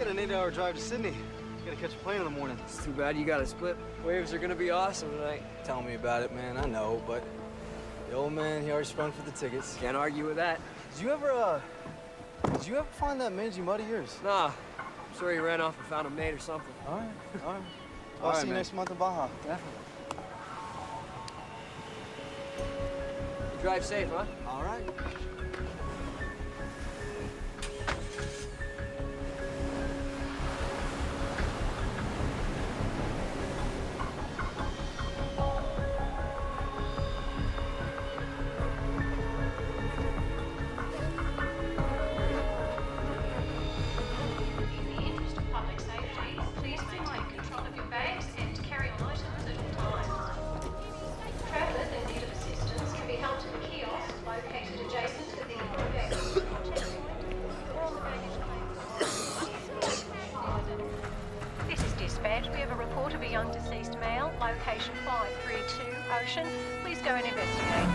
an 8-hour drive to Sydney. Gotta catch a plane in the morning. It's too bad you gotta split. Waves are gonna be awesome tonight. Tell me about it, man. I know, but the old man, he already sprung for the tickets. Can't argue with that. Did you ever find that mangy mud of yours? Nah. I'm sure he ran off and found a mate or something. All right. I'll see you next month in Baja. Definitely. Drive safe, huh? All right. We have a report of a young deceased male, location 532 Ocean. Please go and investigate.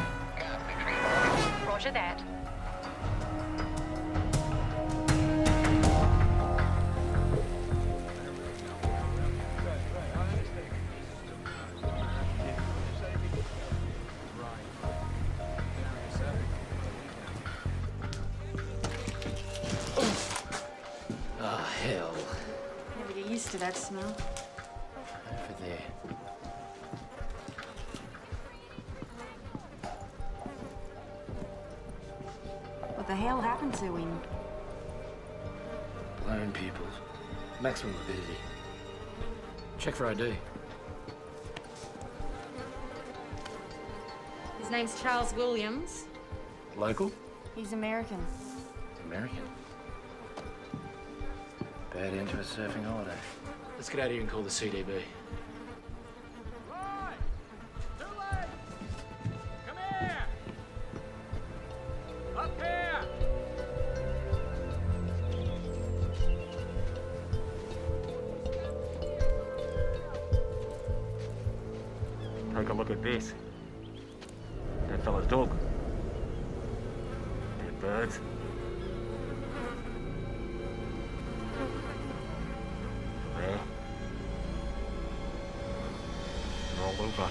Roger that. Oh, hell. Never get used to that smell. Over there. What the hell happened to him? Blown pupils. Maximum avidity. Check for ID. His name's Charles Williams. Local? He's American. American. Bad end to a surfing holiday. Let's get out of here and call the CDB. Roy! Too late! Come here! Up here! Take a look at this. That fella's dog. Dead birds. There. They're all over.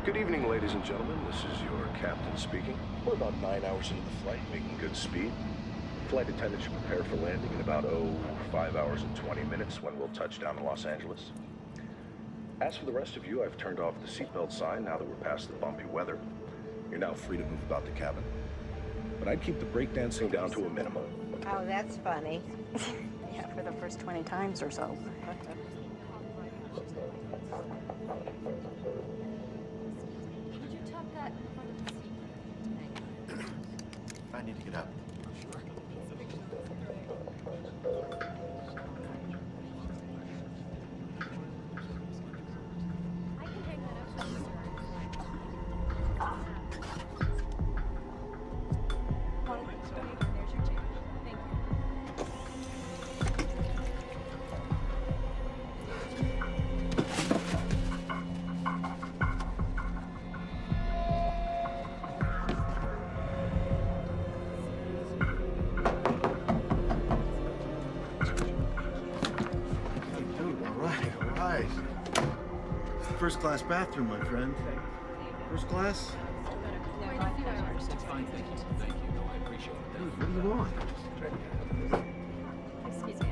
Good evening, ladies and gentlemen. This is your captain speaking. We're about 9 hours into the flight, making good speed. Flight attendant should prepare for landing in about, 5 hours and 20 minutes when we'll touch down in Los Angeles. As for the rest of you, I've turned off the seatbelt sign now that we're past the bumpy weather. You're now free to move about the cabin. But I'd keep the breakdancing down to a minimum. Oh, that's funny. Yeah, for the first 20 times or so. Could you tuck that in front of the seat? I need to get up. I can hang that up. There's your ticket. Thank you. All right. It's the first class bathroom, my friend. First class? It's fine, thank you. Thank you. No, I appreciate it. Dude, what do you want? Excuse me,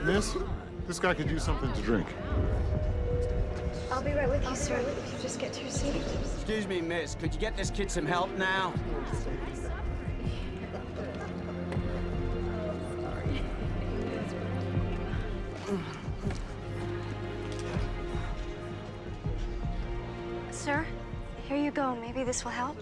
Miss, this guy could use something to drink. I'll be right with you, sir. If you just get to your seat. Excuse me, miss. Could you get this kid some help now? Sir, here you go. Maybe this will help.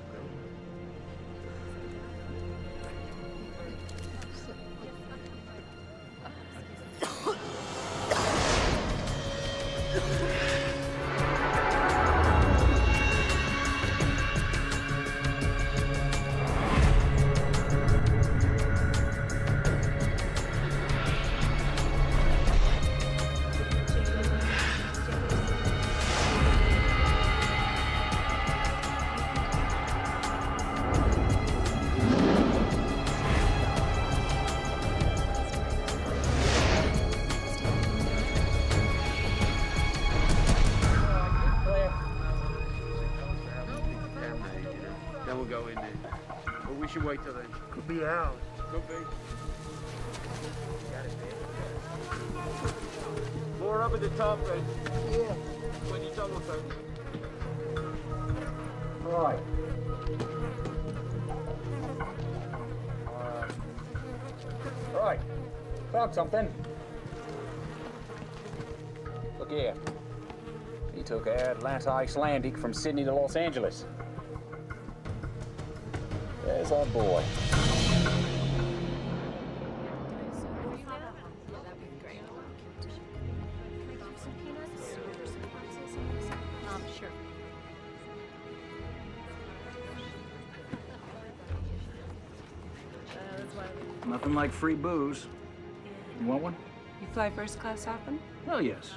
you wait till then? Could be ours. Could be. More up at the top, then. Yeah. When you double take. Right. Right. Found something. Look here. He took Atlanta Icelandic from Sydney to Los Angeles. There's our boy. Sure. Nothing like free booze. You want one? You fly first class often? Well, yes.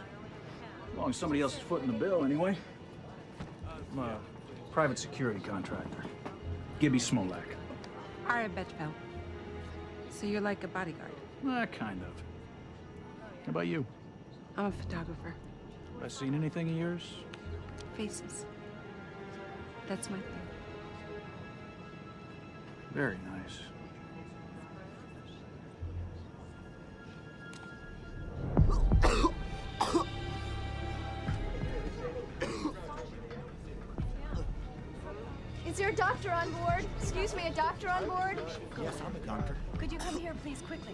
As long as somebody else is footing the bill, anyway. I'm a private security contractor. Gibby Smolak. Aria Betchfeld. So you're like a bodyguard? Kind of. How about you? I'm a photographer. Have I seen anything of yours? Faces. That's my thing. Very nice. Is there a doctor on board? Excuse me, a doctor on board? Yes, I'm a doctor. Could you come here, please, quickly?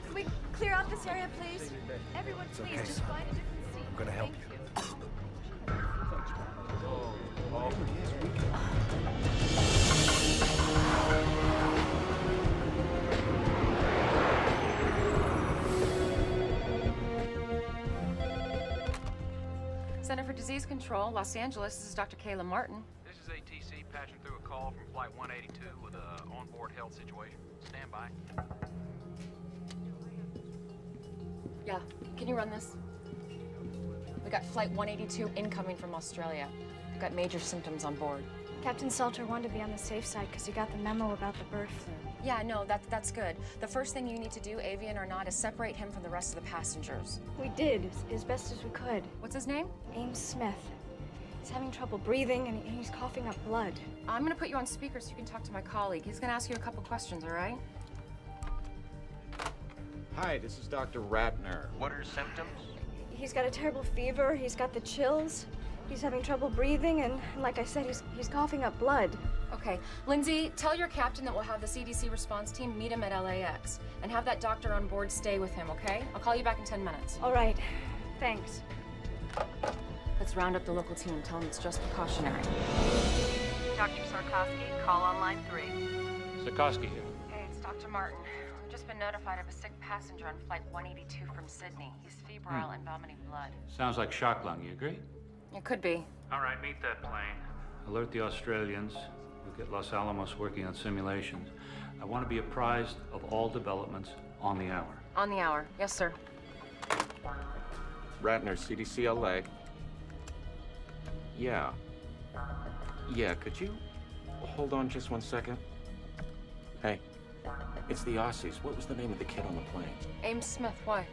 Can we clear out this area, please? Everyone, please, okay, just son. find a different seat. I'm gonna help Thank you. Center for Disease Control, Los Angeles. This is Dr. Kayla Martin. This is ATC patching through a call from Flight 182 with an onboard health situation. Stand by. Yeah, can you run this? We got Flight 182 incoming from Australia. We've got major symptoms on board. Captain Salter wanted to be on the safe side because he got the memo about the bird flu. Yeah, no, that's good. The first thing you need to do, avian or not, is separate him from the rest of the passengers. We did, as best as we could. What's his name? Ames Smith. He's having trouble breathing and he's coughing up blood. I'm gonna put you on speaker so you can talk to my colleague. He's gonna ask you a couple questions, all right? Hi, this is Dr. Ratner. What are his symptoms? He's got a terrible fever, he's got the chills, he's having trouble breathing, and like I said, he's coughing up blood. Okay, Lindsay, tell your captain that we'll have the CDC response team meet him at LAX and have that doctor on board stay with him, okay? I'll call you back in 10 minutes. All right, thanks. Let's round up the local team. Tell them it's just precautionary. Dr. Sarkowski, call on line 3. Sikorsky here. Hey, it's Dr. Martin. We've just been notified of a sick passenger on Flight 182 from Sydney. He's febrile and vomiting blood. Sounds like shock lung, you agree? It could be. All right, meet that plane. Alert the Australians. We'll get Los Alamos working on simulations. I want to be apprised of all developments on the hour. On the hour. Yes, sir. Ratner, CDC LA. Yeah. Yeah, could you hold on just 1 second? Hey, it's the Aussies. What was the name of the kid on the plane? Ames Smith, why?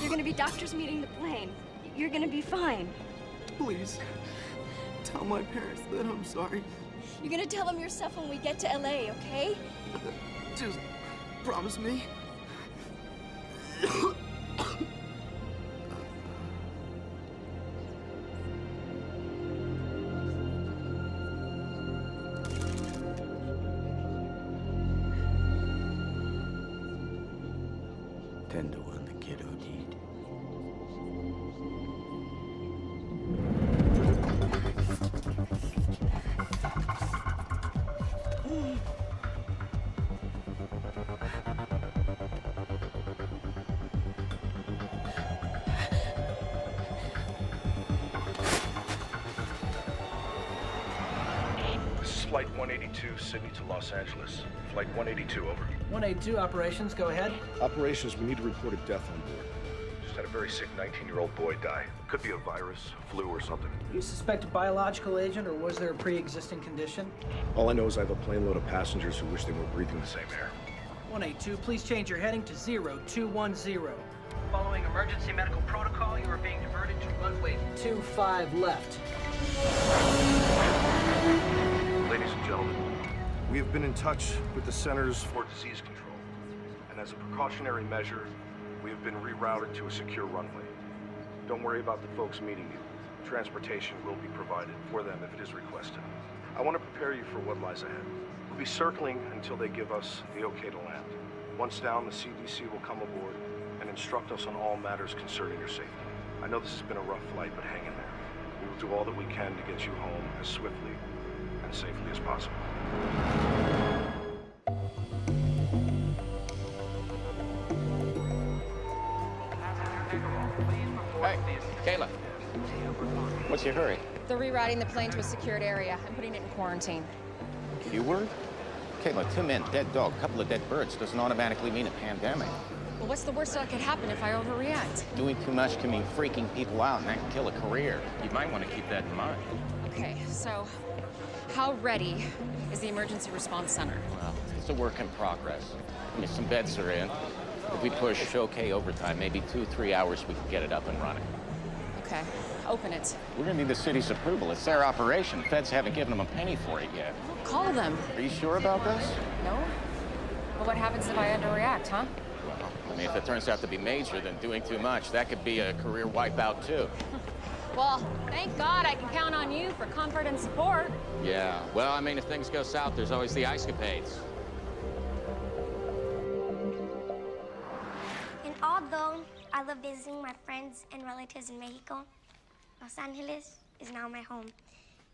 You're gonna be doctors meeting the plane. You're gonna be fine. Please, tell my parents that I'm sorry. You're gonna tell them yourself when we get to LA, okay? Just promise me. Tender when the kid OD'd. This is Flight 182, Sydney to Los Angeles. Flight 182, over. 182 operations, go ahead. Operations, we need to report a death on board. Just had a very sick 19-year-old boy die. Could be a virus, flu, or something. You suspect a biological agent, or was there a pre-existing condition? All I know is I have a plane load of passengers who wish they were breathing the same air. 182, please change your heading to 0210. Following emergency medical protocol, you are being diverted to runway 25 left. Ladies and gentlemen, we have been in touch with the Centers for Disease Control, and as a precautionary measure, we have been rerouted to a secure runway. Don't worry about the folks meeting you. Transportation will be provided for them if it is requested. I want to prepare you for what lies ahead. We'll be circling until they give us the okay to land. Once down, the CDC will come aboard and instruct us on all matters concerning your safety. I know this has been a rough flight, but hang in there. We will do all that we can to get you home as swiftly and safely as possible. Hey, Kayla. What's your hurry? They're rerouting the plane to a secured area. I'm putting it in quarantine. Q-word? Kayla, 2 men, dead dog, couple of dead birds doesn't automatically mean a pandemic. Well, what's the worst that could happen if I overreact? Doing too much can mean freaking people out, and that can kill a career. You might want to keep that in mind. Okay, so how ready is the emergency response center? Well, it's a work in progress. I mean, some beds are in. If we push okay overtime, maybe 2-3 hours, we can get it up and running. Okay, open it. We're gonna need the city's approval. It's their operation. Feds haven't given them a penny for it yet. Call them. Are you sure about this? No? But what happens if I underreact, huh? Well, I mean, if it turns out to be major, then doing too much, that could be a career wipeout, too. Well, thank God I can count on you for comfort and support. Yeah, well, I mean, if things go south, there's always the ice-capades. And although I love visiting my friends and relatives in Mexico, Los Angeles is now my home.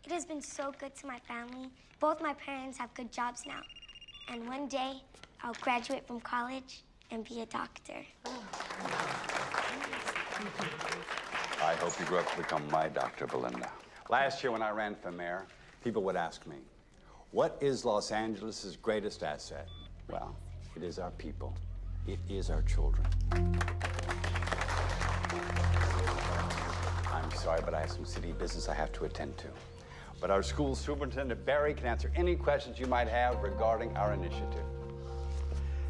It has been so good to my family. Both my parents have good jobs now. And one day, I'll graduate from college and be a doctor. I hope you grow up to become my Dr. Belinda. Last year when I ran for mayor, people would ask me, what is Los Angeles' greatest asset? Well, it is our people. It is our children. I'm sorry, but I have some city business I have to attend to. But our school superintendent, Barry, can answer any questions you might have regarding our initiative.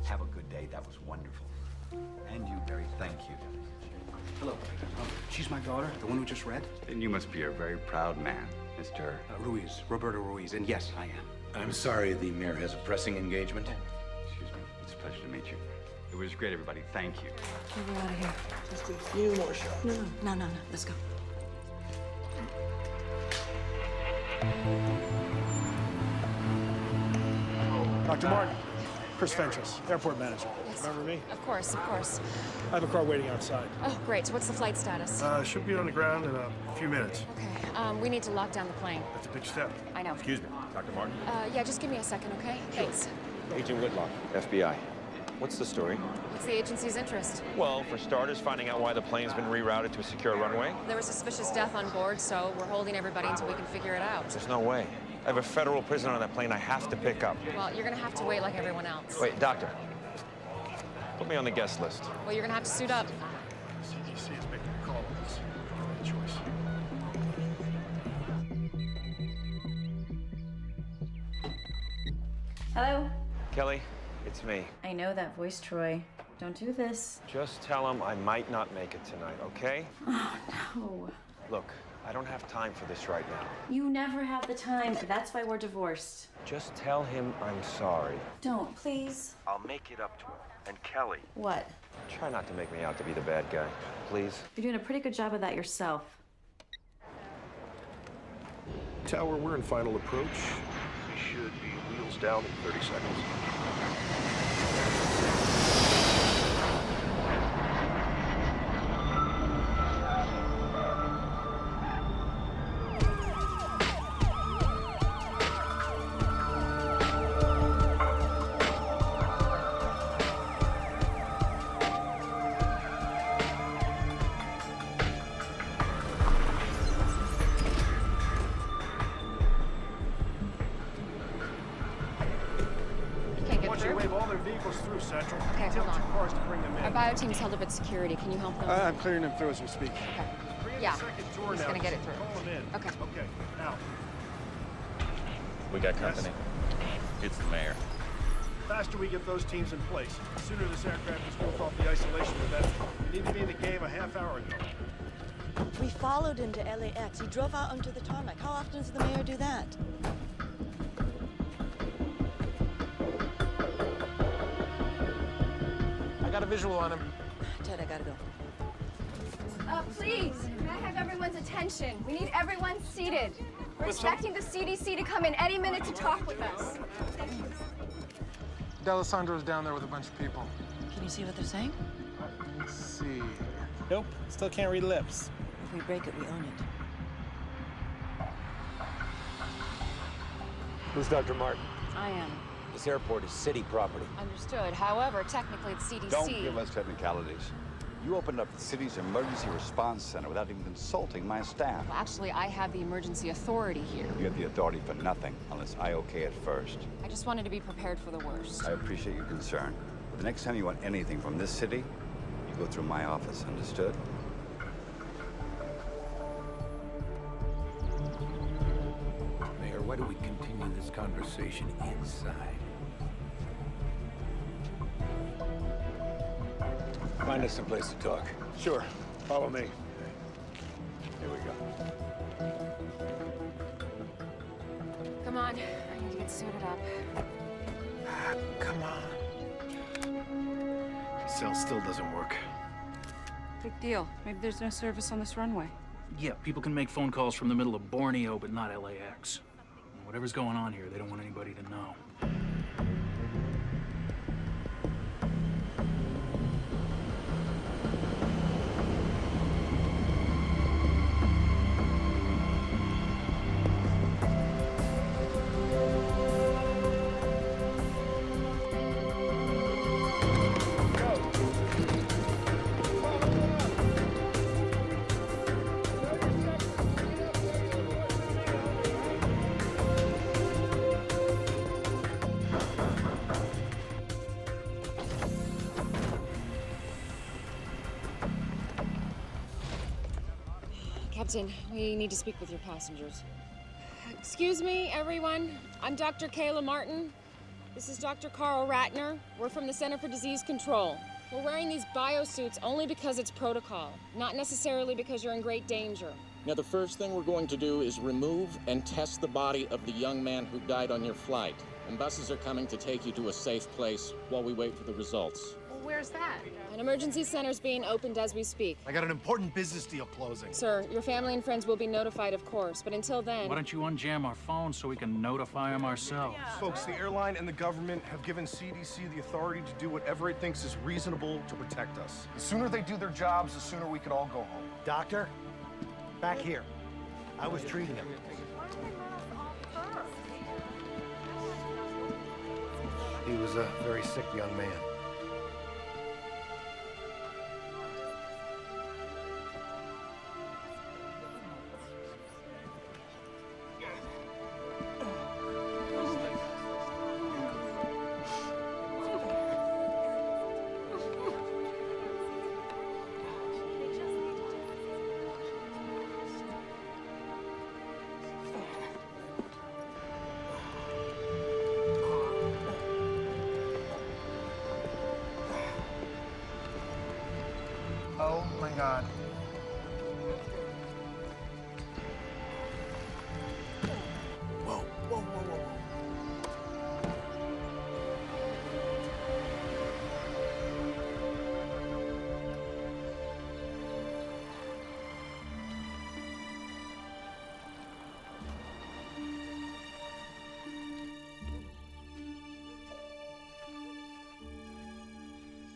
Have a good day. That was wonderful. And you, Barry, thank you. Hello. She's my daughter, the one who just read? Then you must be a very proud man, Mr. Ruiz, Roberto Ruiz, and yes, I am. I'm sorry, the mayor has a pressing engagement. Excuse me. It's a pleasure to meet you. It was great, everybody. Thank you. We're out of here. Just a few more shots. No. Let's go. Dr. Martin, Chris Fentress, airport manager. Yes. Remember me? Of course, of course. I have a car waiting outside. Oh, great. So what's the flight status? Should be on the ground in a few minutes. Okay. We need to lock down the plane. That's a big step. I know. Excuse me, Dr. Martin. Yeah, just give me a second, okay? Thanks. Agent Whitlock, FBI. What's the story? What's the agency's interest? Well, for starters, finding out why the plane's been rerouted to a secure runway. There was suspicious death on board, so we're holding everybody until we can figure it out. There's no way. I have a federal prisoner on that plane I have to pick up. Well, you're gonna have to wait like everyone else. Wait, doctor. Put me on the guest list. Well, you're gonna have to suit up. CDC is making a call on this. No choice. Hello? Kelly, it's me. I know that voice, Troy. Don't do this. Just tell him I might not make it tonight, okay? Oh, no. Look, I don't have time for this right now. You never have the time. That's why we're divorced. Just tell him I'm sorry. Don't, please. I'll make it up to him. And Kelly. What? Try not to make me out to be the bad guy, please. You're doing a pretty good job of that yourself. Tower, we're in final approach. We should be wheels down in 30 seconds. Through Central. Okay, Tell hold on. 2 cars to bring them in. Our bio team's held up at security. Can you help them? I'm clearing them through as we speak. Okay. Yeah. He's gonna get it through. Call them in. Okay. Okay. Now. We got company. It's the mayor. faster we get those teams in place, the sooner this aircraft is moved off the isolation event. We need to be in the game a half hour ago. We followed him to LAX. He drove out onto the tarmac. How often does the mayor do that? I got a visual on him. Ted, I gotta go. Please, may I have everyone's attention? We need everyone seated. We're expecting the CDC to come in any minute to talk with us. D'Alessandro's down there with a bunch of people. Can you see what they're saying? Let's see. Nope, still can't read lips. If we break it, we own it. Who's Dr. Martin? I am. This airport is city property. Understood. However, technically it's CDC. Don't give us technicalities. You opened up the city's emergency response center without even consulting my staff. Well, actually, I have the emergency authority here. You have the authority for nothing unless I okay it first. I just wanted to be prepared for the worst. I appreciate your concern. But the next time you want anything from this city, you go through my office, understood? Mayor, why don't we continue this conversation inside? Find us some place to talk. Sure, follow me. Here we go. Come on, I need to get suited up. Come on. Cell still doesn't work. Big deal. Maybe there's no service on this runway. Yeah, people can make phone calls from the middle of Borneo, but not LAX. Whatever's going on here, they don't want anybody to know. Captain, we need to speak with your passengers. Excuse me, everyone. I'm Dr. Kayla Martin. This is Dr. Carl Ratner. We're from the Center for Disease Control. We're wearing these biosuits only because it's protocol, not necessarily because you're in great danger. Now, the first thing we're going to do is remove and test the body of the young man who died on your flight. And buses are coming to take you to a safe place while we wait for the results. Well, where's that? An emergency center's being opened as we speak. I got an important business deal closing. Sir, your family and friends will be notified, of course, but until then... Why don't you unjam our phones so we can notify them ourselves? Folks, the airline and the government have given CDC the authority to do whatever it thinks is reasonable to protect us. The sooner they do their jobs, the sooner we can all go home. Doctor, back here. I was treating him. He was a very sick young man. Oh my God. Whoa, whoa, whoa, whoa, whoa.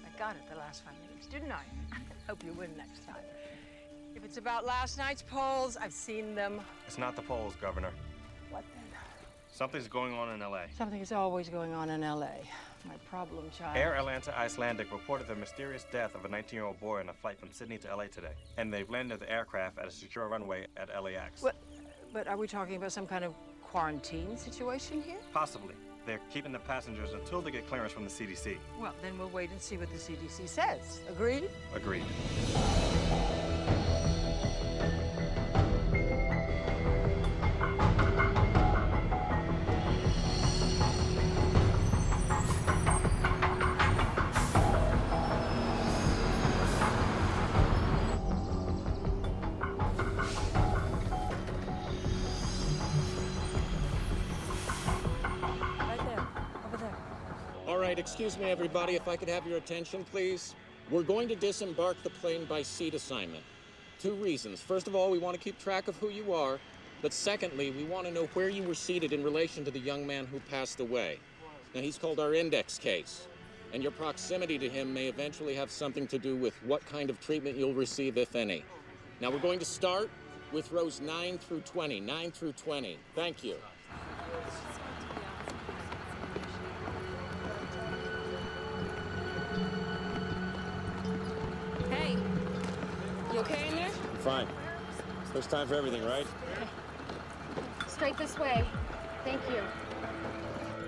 I got it the last 5 minutes, didn't I? Hope you win next time. If it's about last night's polls, I've seen them. It's not the polls, Governor. What then? Something's going on in L.A. Something is always going on in L.A. My problem child. Air Atlanta Icelandic reported the mysterious death of a 19-year-old boy on a flight from Sydney to L.A. today. And they've landed the aircraft at a secure runway at LAX. But are we talking about some kind of quarantine situation here? Possibly. They're keeping the passengers until they get clearance from the CDC. Well, then we'll wait and see what the CDC says. Agreed? Agreed. right, excuse me, everybody, if I could have your attention, please. We're going to disembark the plane by seat assignment. 2 reasons. First of all, we want to keep track of who you are. But secondly, we want to know where you were seated in relation to the young man who passed away. Now, he's called our index case. And your proximity to him may eventually have something to do with what kind of treatment you'll receive, if any. Now, we're going to start with rows 9 through 20. 9 through 20. Thank you. Hey, you okay in there? I'm fine. First time for everything, right? Straight this way. Thank you.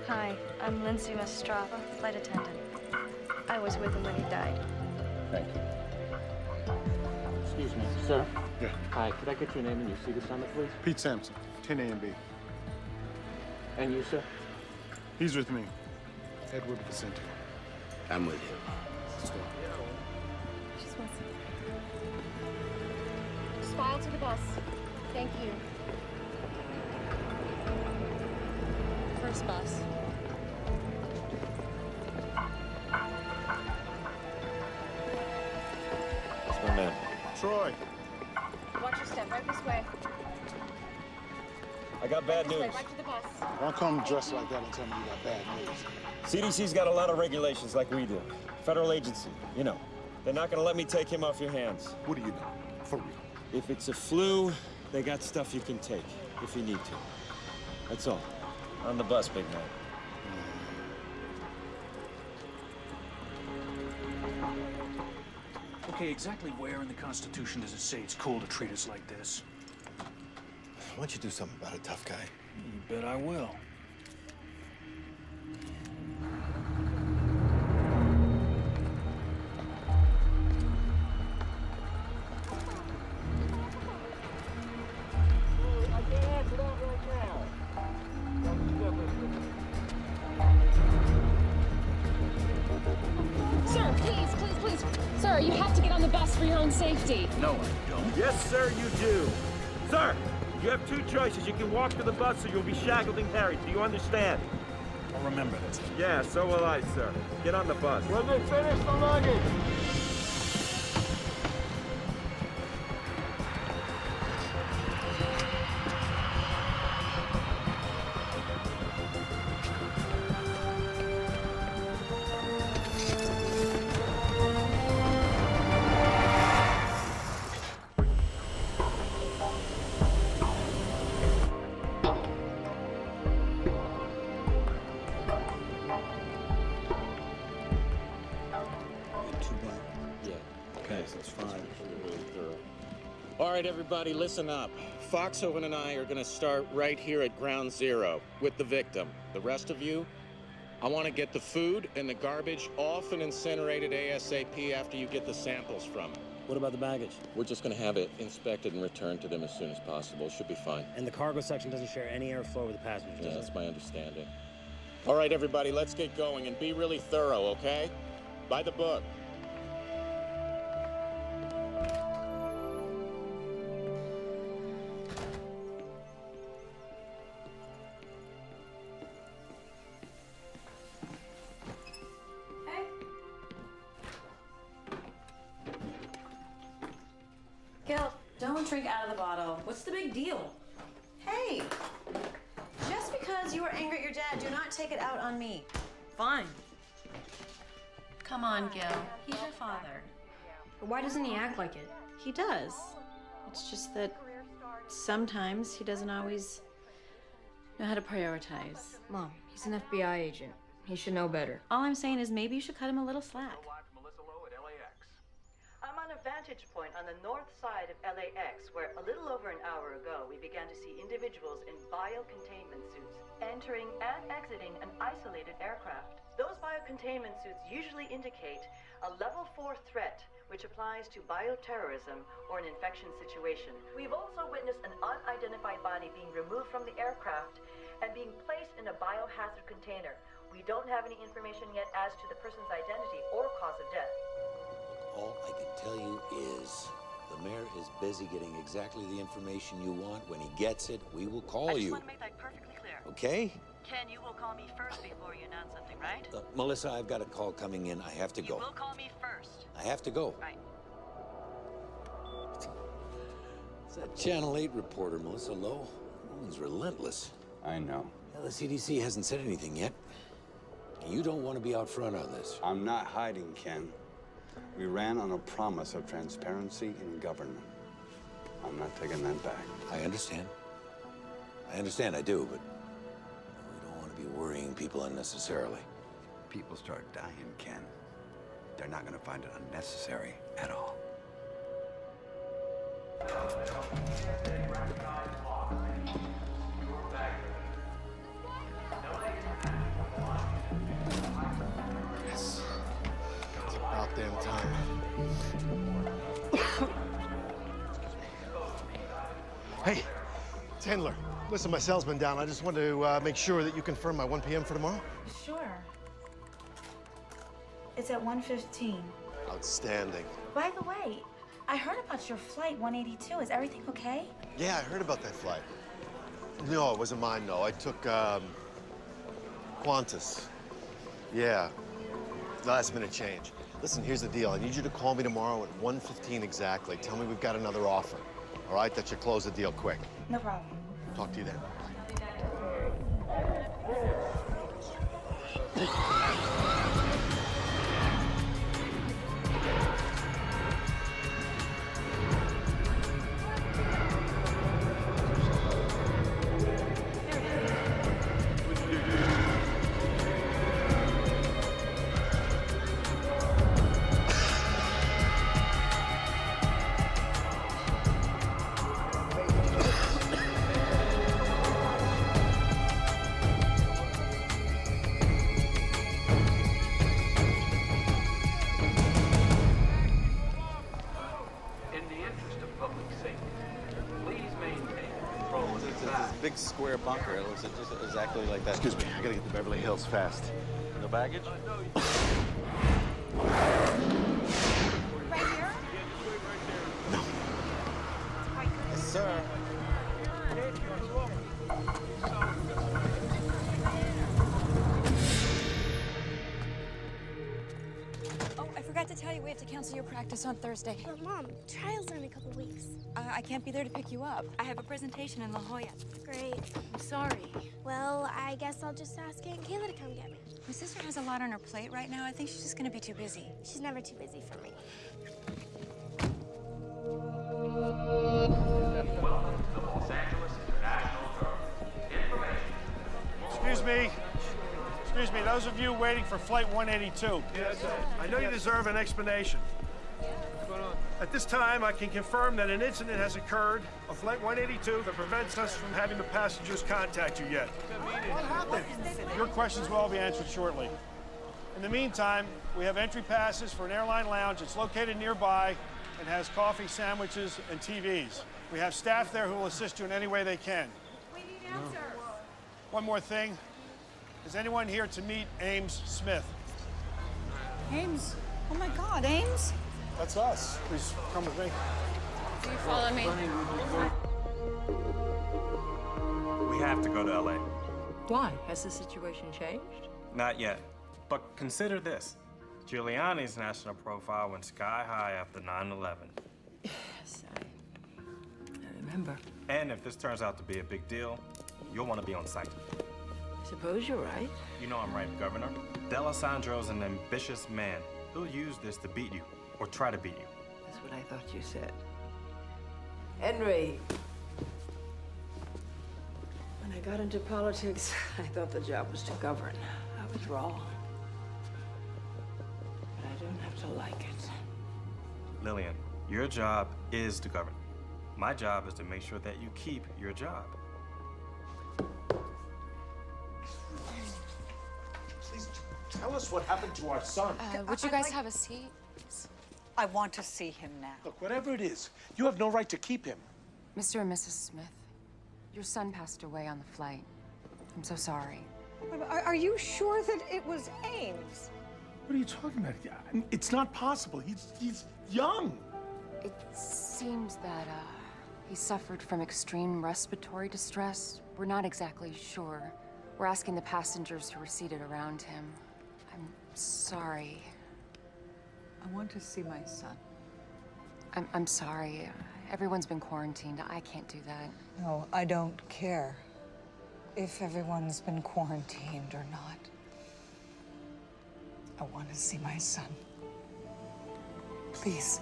Hi, I'm Lindsay Mastrava, flight attendant. I was with him when he died. Thank you. Excuse me, sir. Yeah. Hi, could I get your name and your seat assignment, please? Pete Sampson, 10 A and B. And you, sir? He's with me. Edward Vicente. I'm with you. Let's go. Just file to the bus. Thank you. First bus. That's my man. Troy. Watch your step. Right this way. I got bad This way, news. right to the bus. Don't come dressed like that and tell me you got bad news. CDC's got a lot of regulations like we do. Federal agency, you know. They're not gonna let me take him off your hands. What do you know? For real. If it's a flu, they got stuff you can take if you need to. That's all. On the bus, big man. Okay, exactly where in the Constitution does it say it's cool to treat us like this? Why don't you do something about it, tough guy? You bet I will. Sir, please. Sir, you have to get on the bus for your own safety. No, I don't. Yes, sir, you do. Sir, you have 2 choices. You can walk to the bus or you'll be shackled and carried. Do you understand? I'll remember this. Yeah, so will I, sir. Get on the bus. When they finish the luggage. All right, everybody, listen up. Foxhoven and I are going to start right here at ground zero with the victim. The rest of you, I want to get the food and the garbage off and incinerated ASAP after you get the samples from it. What about the baggage? We're just going to have it inspected and returned to them as soon as possible. Should be fine. And the cargo section doesn't share any airflow with the passengers, Yeah, does that's it? my understanding. All right, everybody, let's get going and be really thorough, okay? By the book. Gil, don't drink out of the bottle. What's the big deal? Hey, just because you were angry at your dad, do not take it out on me. Fine. Come on, Gil. He's your father. But why doesn't he act like it? He does. It's just that sometimes he doesn't always know how to prioritize. Mom, he's an FBI agent. He should know better. All I'm saying is maybe you should cut him a little slack. I'm on a vantage point on the north side of LAX, where a little over an hour ago we began to see individuals in biocontainment suits entering and exiting an isolated aircraft. Those biocontainment suits usually indicate a level 4 threat, which applies to bioterrorism or an infection situation. We've also witnessed an unidentified body being removed from the aircraft and being placed in a biohazard container. We don't have any information yet as to the person's identity or cause of death. All I can tell you is the mayor is busy getting exactly the information you want. When he gets it, we will call you. I just want to make that perfectly clear. Okay? Ken, you will call me first before you announce something, right? Melissa, I've got a call coming in. I have to go. You will call me first. I have to go. Right. It's that Channel 8 reporter, Melissa Lowe. Woman's relentless. I know. Well, the CDC hasn't said anything yet. You don't want to be out front on this. I'm not hiding, Ken. We ran on a promise of transparency in government. I'm not taking that back. I understand. I do, but we don't want to be worrying people unnecessarily. People start dying, Ken. They're not going to find it unnecessary at all. Yes. It's about damn time. Hey, it's Handler. Listen, my cell's been down. I just wanted to make sure that you confirm my 1 p.m. for tomorrow. Sure. It's at 1:15. Outstanding. By the way, I heard about your flight 182. Is everything okay? Yeah, I heard about that flight. No, it wasn't mine, no. I took, Qantas. Yeah. Last minute change. Listen, here's the deal. I need you to call me tomorrow at 1:15 exactly. Tell me we've got another offer. All right? That should close the deal quick. No problem. Talk to you then. Big square bunker. It looks just exactly like that. Excuse me, I gotta get to Beverly Hills fast. No baggage? Right here? No. Yes, sir. Oh, I forgot to tell you, we have to cancel your practice on Thursday. But Mom, trials are in a couple weeks. I can't be there to pick you up. I have a presentation in La Jolla. Great. I'm sorry. Well, I guess I'll just ask Aunt Kayla to come get me. My sister has a lot on her plate right now. I think she's just gonna be too busy. She's never too busy for me. Welcome to the Los Angeles International Terminal. Information. Excuse me, those of you waiting for Flight 182. Yes, I know you deserve an explanation. What's going on? At this time, I can confirm that an incident has occurred on Flight 182 that prevents us from having the passengers contact you yet. What happened? Your questions will all be answered shortly. In the meantime, we have entry passes for an airline lounge. It's located nearby and has coffee, sandwiches, and TVs. We have staff there who will assist you in any way they can. We need answers. One more thing. Is anyone here to meet Ames Smith? Ames? Oh my God, Ames? That's us. Please come with me. Do you follow me? We have to go to LA. Why? Has the situation changed? Not yet. But consider this. Giuliani's national profile went sky high after 9/11. Yes, I remember. And if this turns out to be a big deal, you'll want to be on site. I suppose you're right. You know I'm right, Governor. D'Alessandro's an ambitious man. He'll use this to beat you, or try to beat you. That's what I thought you said. Henry. When I got into politics, I thought the job was to govern. I was wrong. But I don't have to like it. Lillian, your job is to govern. My job is to make sure that you keep your job. Please tell us what happened to our son. Would you guys have a seat? I want to see him now. Look, whatever it is, you have no right to keep him. Mr. and Mrs. Smith, your son passed away on the flight. I'm so sorry. Are you sure that it was Ames? What are you talking about? It's not possible. He's young. It seems that he suffered from extreme respiratory distress. We're not exactly sure. We're asking the passengers who were seated around him. I'm sorry. I want to see my son. I'm sorry. Everyone's been quarantined. I can't do that. No, I don't care if everyone's been quarantined or not. I want to see my son. Please.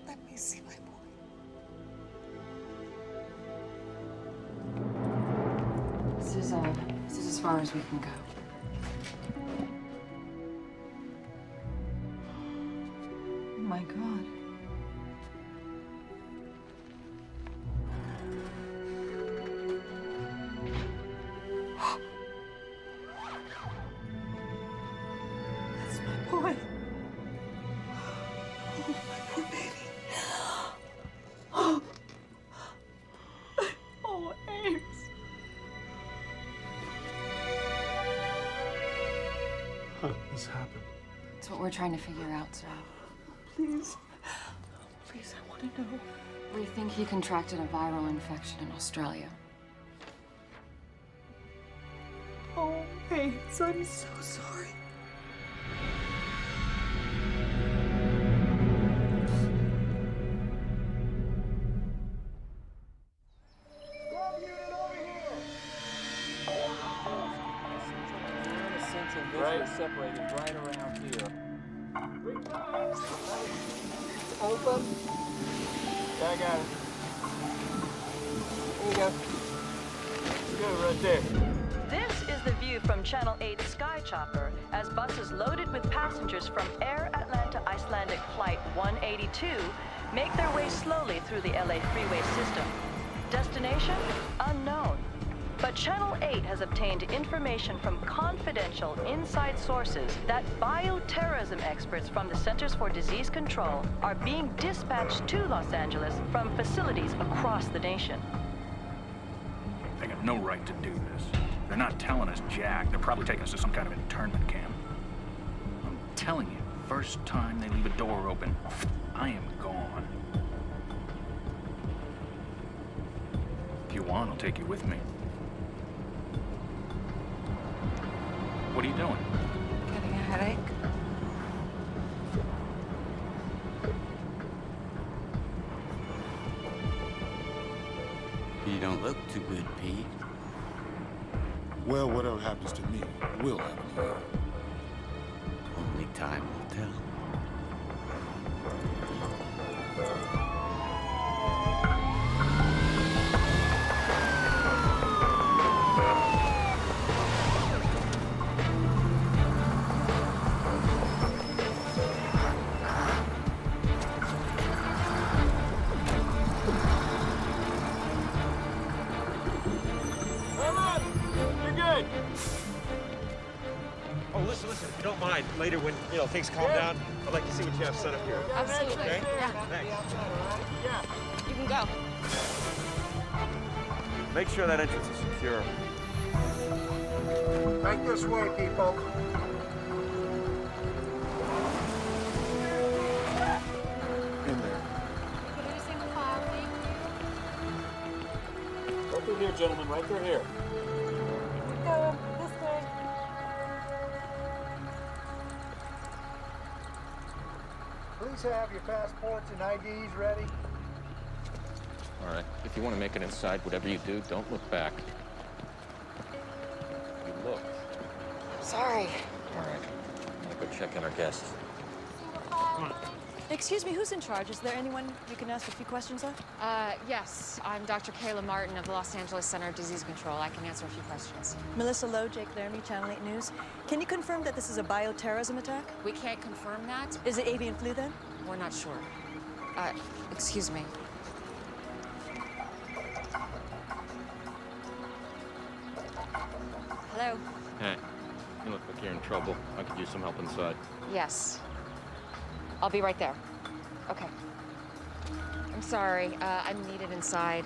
Let me see my boy. This is as far as we can go. Oh my God. That's my boy. Oh, my poor baby. Oh, Ames. How did this happen? It's what we're trying to figure out, Sal. Please. Please, I want to know. We think he contracted a viral infection in Australia. Oh, Ames, I'm so sorry. Right. Separated right around here. Open. Yeah, I got it. There you go. Good, right there. This is the view from Channel 8's Sky Chopper as buses loaded with passengers from Air Atlanta Icelandic Flight 182 make their way slowly through the LA freeway system. Destination? Unknown. But Channel 8 has obtained information from confidential inside sources that bioterrorism experts from the Centers for Disease Control are being dispatched to Los Angeles from facilities across the nation. They got no right to do this. They're not telling us jack. They're probably taking us to some kind of internment camp. I'm telling you, first time they leave a door open, I am gone. If you want, I'll take you with me. What are you doing? Getting a headache? You don't look too good, Pete. Well, whatever happens to me will happen to you. Only time will tell. Oh, listen, if you don't mind, later when, things calm down, I'd like to see what you have set up here. Absolutely. Okay? Yeah. Thanks. You can go. Make sure that entrance is secure. Right this way, people. In there. Right through here, gentlemen, right through here. Go this way. Please have your passports and IDs ready. All right. If you want to make it inside, whatever you do, don't look back. You look. Sorry. All right. I'm gonna go check on our guests. Come on. Excuse me, who's in charge? Is there anyone you can ask a few questions of? Yes. I'm Dr. Kayla Martin of the Los Angeles Center of Disease Control. I can answer a few questions. Melissa Lowe, Jake Laramie, Channel 8 News. Can you confirm that this is a bioterrorism attack? We can't confirm that. Is it avian flu then? We're not sure. Excuse me. Hello? Hey, you look like you're in trouble. I could use some help inside. Yes. I'll be right there. Okay. I'm sorry. I'm needed inside.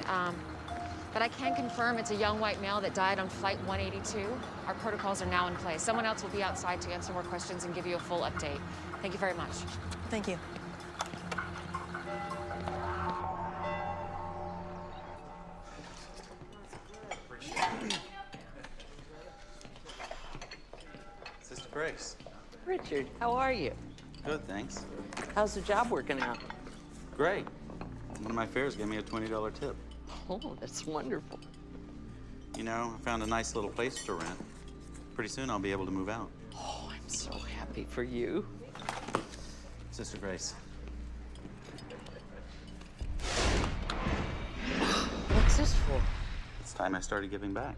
But I can confirm it's a young white male that died on Flight 182. Our protocols are now in place. Someone else will be outside to answer more questions and give you a full update. Thank you very much. Thank you. Grace. Richard, how are you? Good, thanks. How's the job working out? Great. One of my fares gave me a $20 tip. Oh, that's wonderful. You know, I found a nice little place to rent. Pretty soon I'll be able to move out. Oh, I'm so happy for you. Sister Grace. What's this for? It's time I started giving back.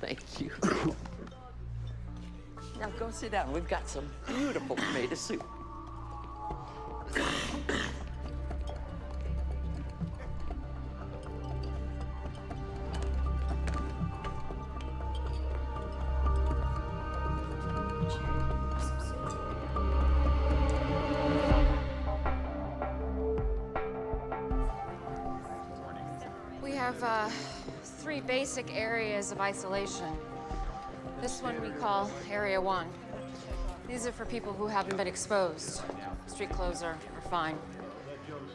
Thank you. Now go sit down. We've got some beautiful tomato soup. We have 3 basic areas of isolation. This one we call Area 1. These are for people who haven't been exposed. Street clothes are fine.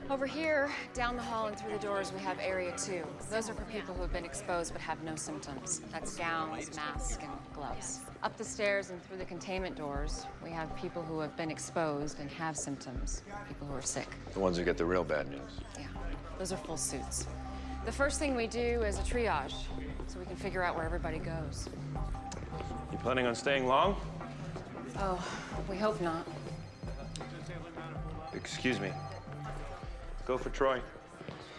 Over here, down the hall and through the doors, we have Area 2. Those are for people who have been exposed but have no symptoms. That's gowns, masks, and gloves. Up the stairs and through the containment doors, we have people who have been exposed and have symptoms, people who are sick. The ones who get the real bad news. Yeah, those are full suits. The first thing we do is a triage, so we can figure out where everybody goes. You planning on staying long? Oh, we hope not. Excuse me. Go for Troy.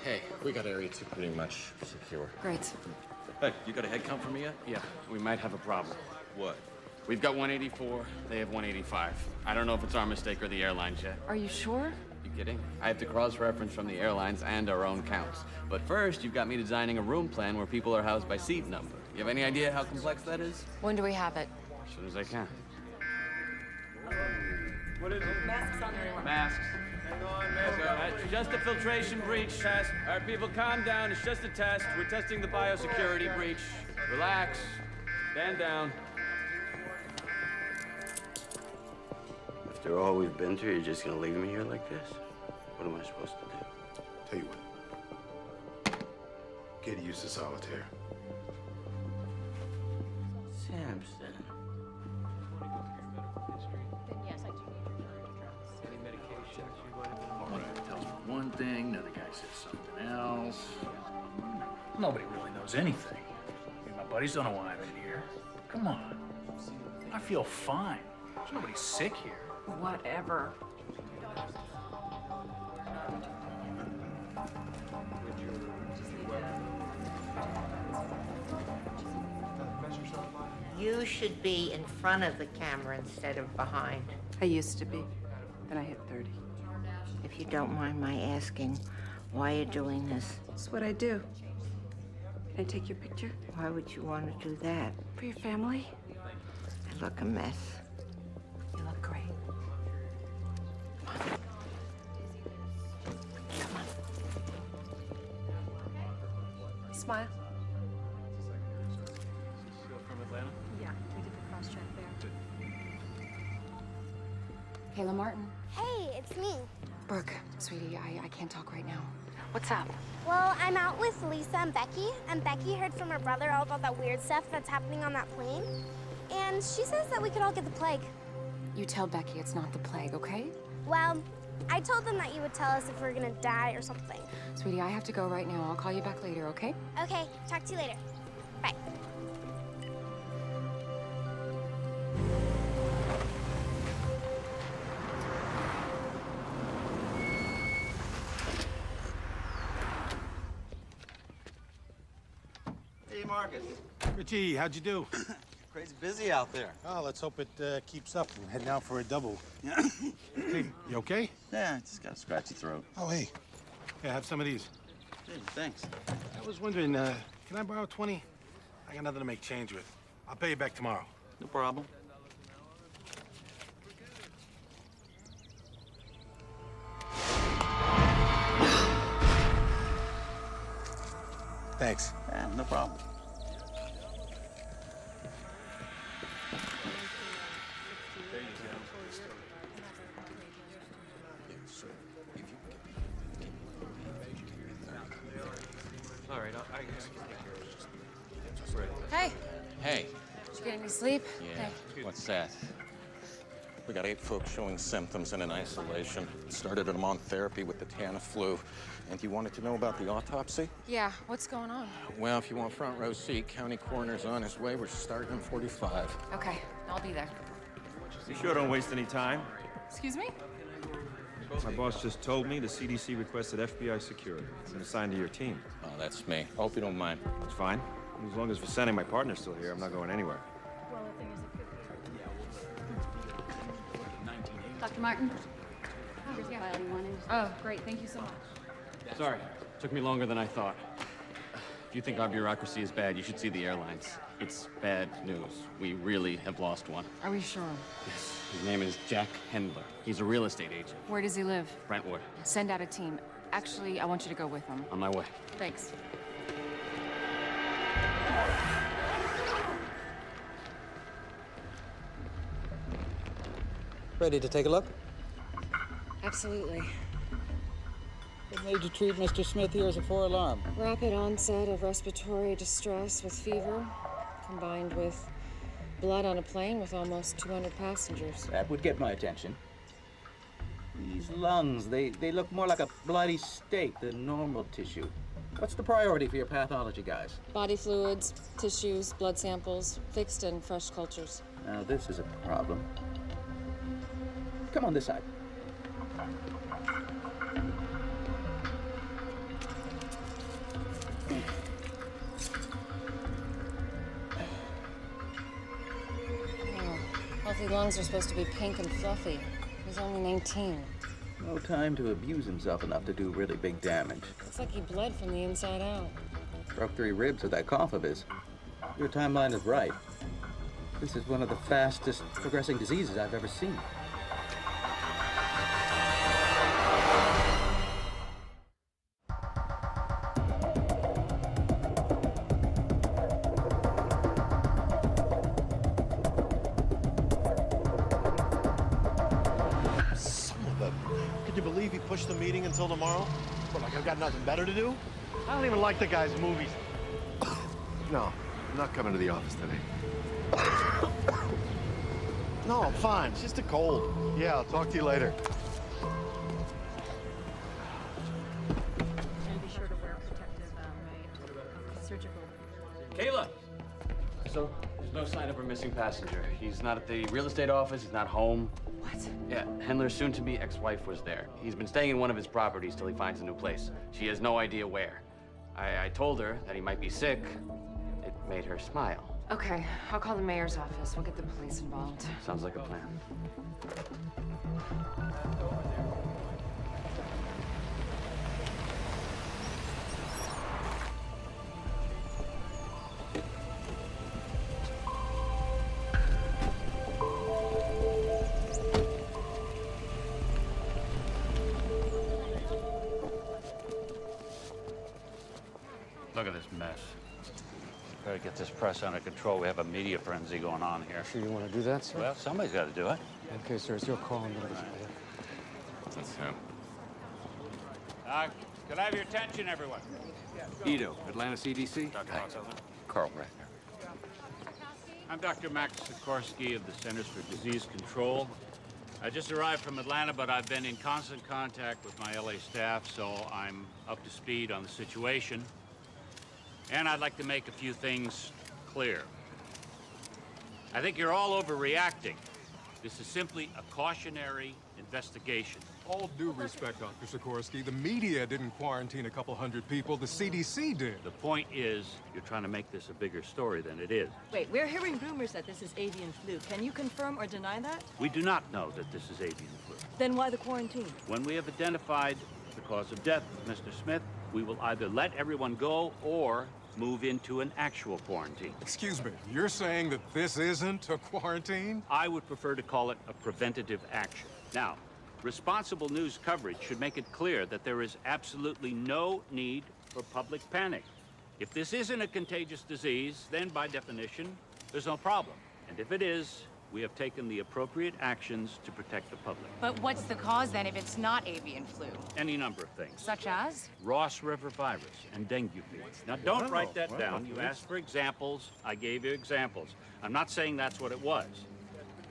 Hey, we got Area 2 pretty much secure. Great. Hey, you got a head count for me yet? Yeah, we might have a problem. What? We've got 184, they have 185. I don't know if it's our mistake or the airlines yet. Are you sure? You kidding? I have to cross-reference from the airlines and our own counts. But first, you've got me designing a room plan where people are housed by seat number. You have any idea how complex that is? When do we have it? As soon as I can. What is it? Masks on everyone. Masks. Hang on, man. It's just a filtration breach test. All right, people, calm down. It's just a test. We're testing the biosecurity breach. Relax. Stand down. After all we've been through, you're just gonna leave me here like this? What am I supposed to do? Tell you what. Get used to solitaire. Samson. One guy tells me one thing, another guy says something else. Nobody really knows anything. I mean, my buddies don't know why I'm in here. Come on. I feel fine. There's nobody sick here. Whatever. You should be in front of the camera instead of behind. I used to be, then I hit 30. If you don't mind my asking, why you're doing this? It's what I do. Can I take your picture? Why would you want to do that? For your family? I look a mess. You look great. Come on. Smile. From Atlanta? Yeah, we did the cross-check there. Kayla Martin. Hey, it's me. Brooke, sweetie, I can't talk right now. What's up? Well, I'm out with Lisa and Becky heard from her brother all about that weird stuff that's happening on that plane. And she says that we could all get the plague. You tell Becky it's not the plague, okay? Well, I told them that you would tell us if we're gonna die or something. Sweetie, I have to go right now. I'll call you back later, okay? Okay, talk to you later. Bye. Hey, Marcus. Richie, how'd you do? Crazy busy out there. Oh, let's hope it keeps up. I'm heading out for a double. Hey, you okay? Yeah, I just got a scratchy throat. Oh, hey. Yeah, have some of these. Hey, thanks. I was wondering, can I borrow 20? I got nothing to make change with. I'll pay you back tomorrow. No problem. Thanks. Yeah, no problem. All right, Hey. Hey. Did you get any sleep? Yeah. What's that? We got 8 folks showing symptoms and in isolation. Started them on therapy with the Tana flu. And you wanted to know about the autopsy? Yeah, what's going on? Well, if you want front row seat, county coroner's on his way. We're starting in 45. Okay, I'll be there. You sure don't waste any time? Excuse me? My boss just told me the CDC requested FBI security. It's been assigned to your team. Oh, that's me. I hope you don't mind. It's fine. As long as Vincent, my partner's still here, I'm not going anywhere. Dr. Martin? Oh, great. Thank you so much. Sorry, took me longer than I thought. If you think our bureaucracy is bad, you should see the airlines. It's bad news. We really have lost one. Are we sure? Yes. His name is Jack Hendler. He's a real estate agent. Where does he live? Brentwood. Send out a team. Actually, I want you to go with him. On my way. Thanks. Ready to take a look? Absolutely. What made you treat Mr. Smith here as a 4-alarm? Rapid onset of respiratory distress with fever, combined with blood on a plane with almost 200 passengers. That would get my attention. These lungs, they look more like a bloody steak than normal tissue. What's the priority for your pathology guys? Body fluids, tissues, blood samples, fixed and fresh cultures. Now this is a problem. Come on this side. Healthy lungs are supposed to be pink and fluffy. He's only 19. No time to abuse himself enough to do really big damage. It's like he bled from the inside out. Broke 3 ribs with that cough of his. Your timeline is right. This is one of the fastest progressing diseases I've ever seen. Push the meeting until tomorrow? What, like I've got nothing better to do? I don't even like the guy's movies. No, I'm not coming to the office today. No, I'm fine. It's just a cold. Yeah, I'll talk to you later. And be sure to wear protective surgical. Kayla! So, there's no sign of our missing passenger. He's not at the real estate office, he's not home. What? Yeah, Hendler's soon-to-be ex-wife was there. He's been staying in one of his properties till he finds a new place. She has no idea where. I told her that he might be sick. It made her smile. Okay, I'll call the mayor's office. We'll get the police involved. Sounds like a plan. Look at this mess. Gotta get this press under control. We have a media frenzy going on here. Sure you want to do that, sir? Well, somebody's got to do it. Okay, sir, it's your call. That's him. Can I have your attention, everyone? Ito, Atlanta CDC. Dr. Carl Ratner. I'm Dr. Max Sikorsky of the Centers for Disease Control. I just arrived from Atlanta, but I've been in constant contact with my LA staff, so I'm up to speed on the situation. And I'd like to make a few things clear. I think you're all overreacting. This is simply a cautionary investigation. All due respect, Dr. Sikorsky, the media didn't quarantine a couple hundred people, the CDC did. The point is, you're trying to make this a bigger story than it is. Wait, we're hearing rumors that this is avian flu. Can you confirm or deny that? We do not know that this is avian flu. Then why the quarantine? When we have identified the cause of death of Mr. Smith, we will either let everyone go or move into an actual quarantine. Excuse me, you're saying that this isn't a quarantine? I would prefer to call it a preventative action. Now, responsible news coverage should make it clear that there is absolutely no need for public panic. If this isn't a contagious disease, then by definition, there's no problem. And if it is, we have taken the appropriate actions to protect the public. But what's the cause then if it's not avian flu? Any number of things. Such as? Ross River virus and dengue fever. Now, don't write that down. You asked for examples. I gave you examples. I'm not saying that's what it was.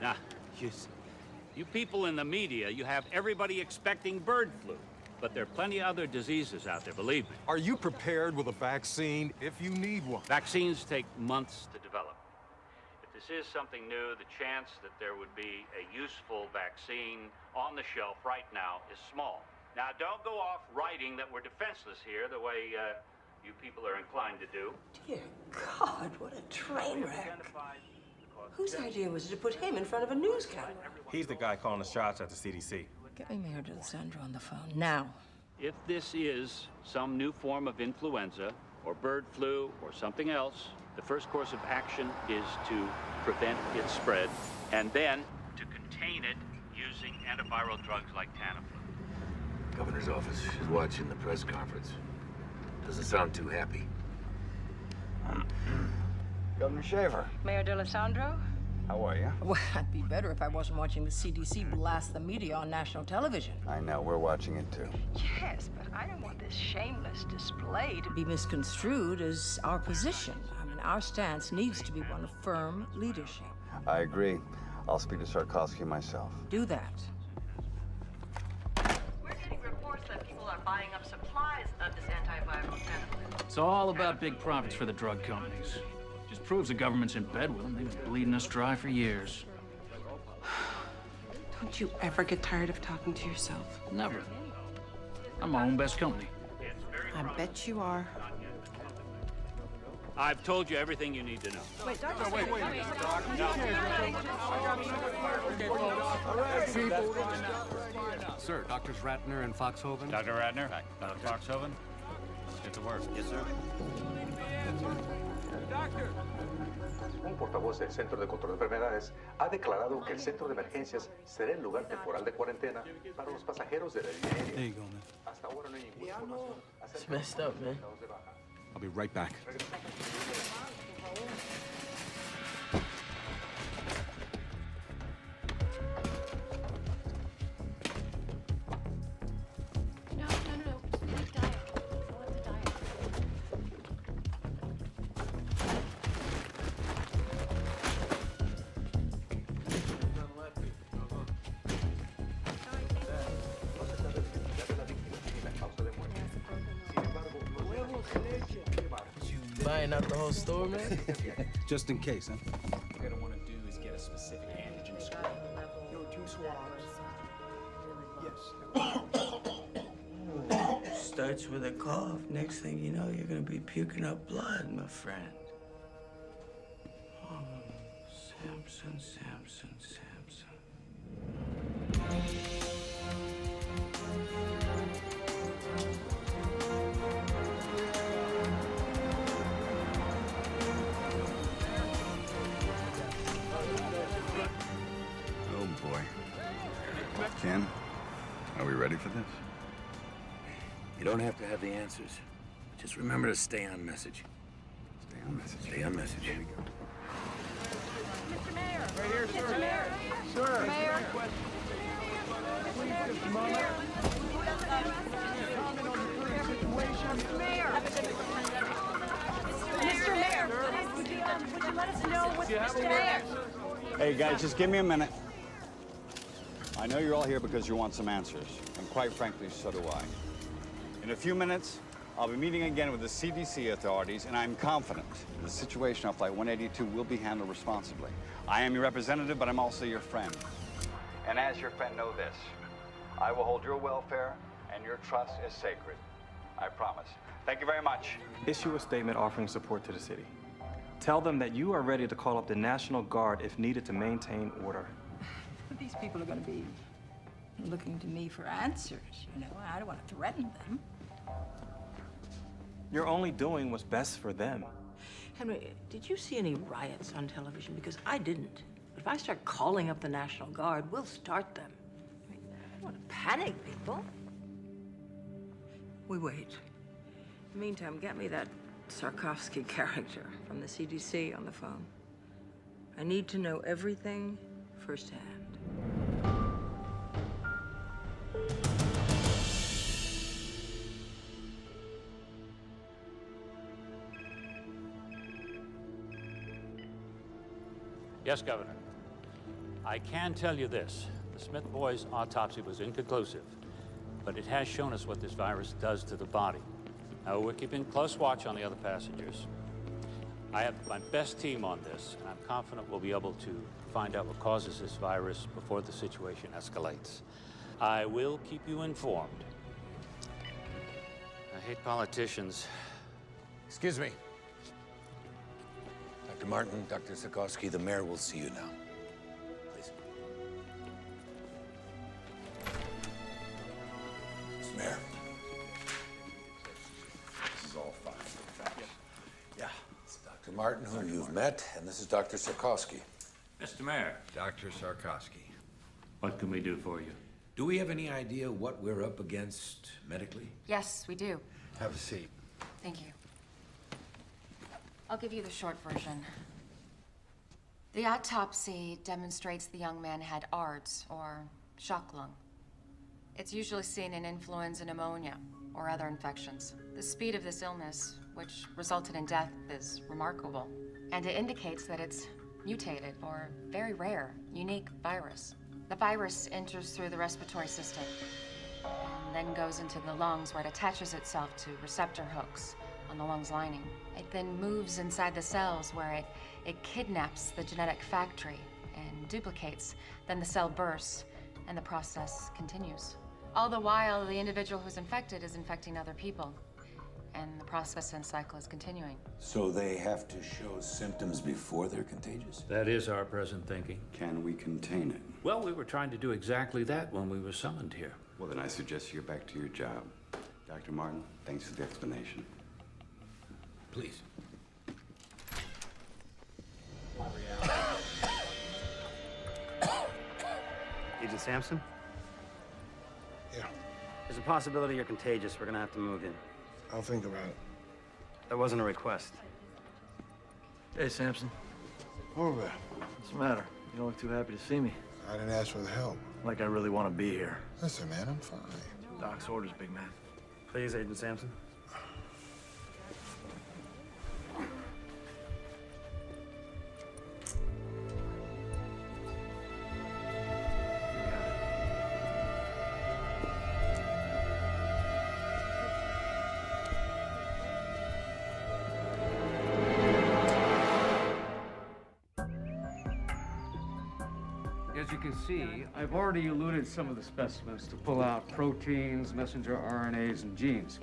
Now, you people in the media, you have everybody expecting bird flu. But there are plenty of other diseases out there, believe me. Are you prepared with a vaccine if you need one? Vaccines take months to develop. If this is something new, the chance that there would be a useful vaccine on the shelf right now is small. Now, don't go off writing that we're defenseless here the way you people are inclined to do. Dear God, what a train wreck. Whose idea was it to put him in front of a news camera? He's the guy calling the shots at the CDC. Get me Mayor D'Alessandro on the phone, now. If this is some new form of influenza or bird flu or something else, the first course of action is to prevent its spread and then to contain it using antiviral drugs like Tamiflu. Governor's office is watching the press conference. Doesn't sound too happy. Governor Shaver. Mayor D'Alessandro? How are you? Well, I'd be better if I wasn't watching the CDC blast the media on national television. I know, we're watching it too. Yes, but I don't want this shameless display to be misconstrued as our position. I mean, our stance needs to be one of firm leadership. I agree. I'll speak to Sarkovsky myself. Do that. We're getting reports that people are buying up supplies of this antiviral Tamiflu. It's all about big profits for the drug companies. Just proves the government's in bed with them. They've been bleeding us dry for years. Don't you ever get tired of talking to yourself? Never. I'm my own best company. I bet you are. I've told you everything you need to know. Wait, Doctor, wait. Sir, Doctors Ratner and Foxhoven. Dr. Ratner, Dr. Foxhoven, let's get to work. Yes, sir. Un portavoz del Centro de Control de Enfermedades ha declarado que el centro de emergencias será el lugar temporal de cuarentena para los pasajeros de la línea aérea. There you go, man. Hasta ahora no hay ninguna información acerca It's messed up, man. I'll be right back. Buying out the whole store, man? Just in case, huh? What you're gonna want to do is get a specific antigen score. Yo, 2 swabs. Yes. Starts with a cough. Next thing you know, you're gonna be puking up blood, my friend. Oh, Samson. Oh boy. Ken, are we ready for this? You don't have to have the answers. Just remember to stay on message. Stay on message. Stay on message. Here we go. Mr. Mayor! Right here, sir. Mr. Mayor! Sir. Mayor! Mr. Mayor! Would you let us know what's Mr. Mayor? Hey, guys, just give me a minute. I know you're all here because you want some answers, and quite frankly, so do I. In a few minutes, I'll be meeting again with the CDC authorities, and I'm confident the situation on Flight 182 will be handled responsibly. I am your representative, but I'm also your friend. And as your friend, know this. I will hold your welfare, and your trust is sacred. I promise. Thank you very much. Issue a statement offering support to the city. Tell them that you are ready to call up the National Guard if needed to maintain order. But these people are going to be looking to me for answers, you know. I don't want to threaten them. You're only doing what's best for them. Henry, did you see any riots on television? Because I didn't. But if I start calling up the National Guard, we'll start them. I mean, I don't want to panic people. We wait. In the meantime, get me that Sarkovsky character from the CDC on the phone. I need to know everything firsthand. Yes, Governor. I can tell you this. The Smith boys' autopsy was inconclusive, but it has shown us what this virus does to the body. Now, we're keeping close watch on the other passengers. I have my best team on this, and I'm confident we'll be able to find out what causes this virus before the situation escalates. I will keep you informed. I hate politicians. Excuse me. Dr. Martin, Dr. Sikorsky, the mayor will see you now. Please. Mr. Mayor. This is all fine. Yeah. It's Dr. Martin, who you've met, and this is Dr. Sikorsky. Mr. Mayor. Dr. Sikorsky. What can we do for you? Do we have any idea what we're up against medically? Yes, we do. Have a seat. Thank you. I'll give you the short version. The autopsy demonstrates the young man had ARDS, or shock lung. It's usually seen in influenza pneumonia or other infections. The speed of this illness, which resulted in death, is remarkable. And it indicates that it's mutated or very rare, unique virus. The virus enters through the respiratory system and then goes into the lungs, where it attaches itself to receptor hooks on the lungs lining. It then moves inside the cells, where it kidnaps the genetic factory and duplicates. Then the cell bursts and the process continues. All the while, the individual who's infected is infecting other people, and the process and cycle is continuing. So they have to show symptoms before they're contagious? That is our present thinking. Can we contain it? Well, we were trying to do exactly that when we were summoned here. Well, then I suggest you get back to your job. Dr. Martin, thanks for the explanation. Please. Agent Sampson? Yeah. There's a possibility you're contagious. We're gonna have to move in. I'll think about it. That wasn't a request. Hey, Sampson. Horvath. What's the matter? You don't look too happy to see me. I didn't ask for the help. Like I really want to be here. Listen, man, I'm fine. Doc's orders, big man. Please, Agent Sampson. As you can see, I've already eluted some of the specimens to pull out proteins, messenger RNAs, and genes.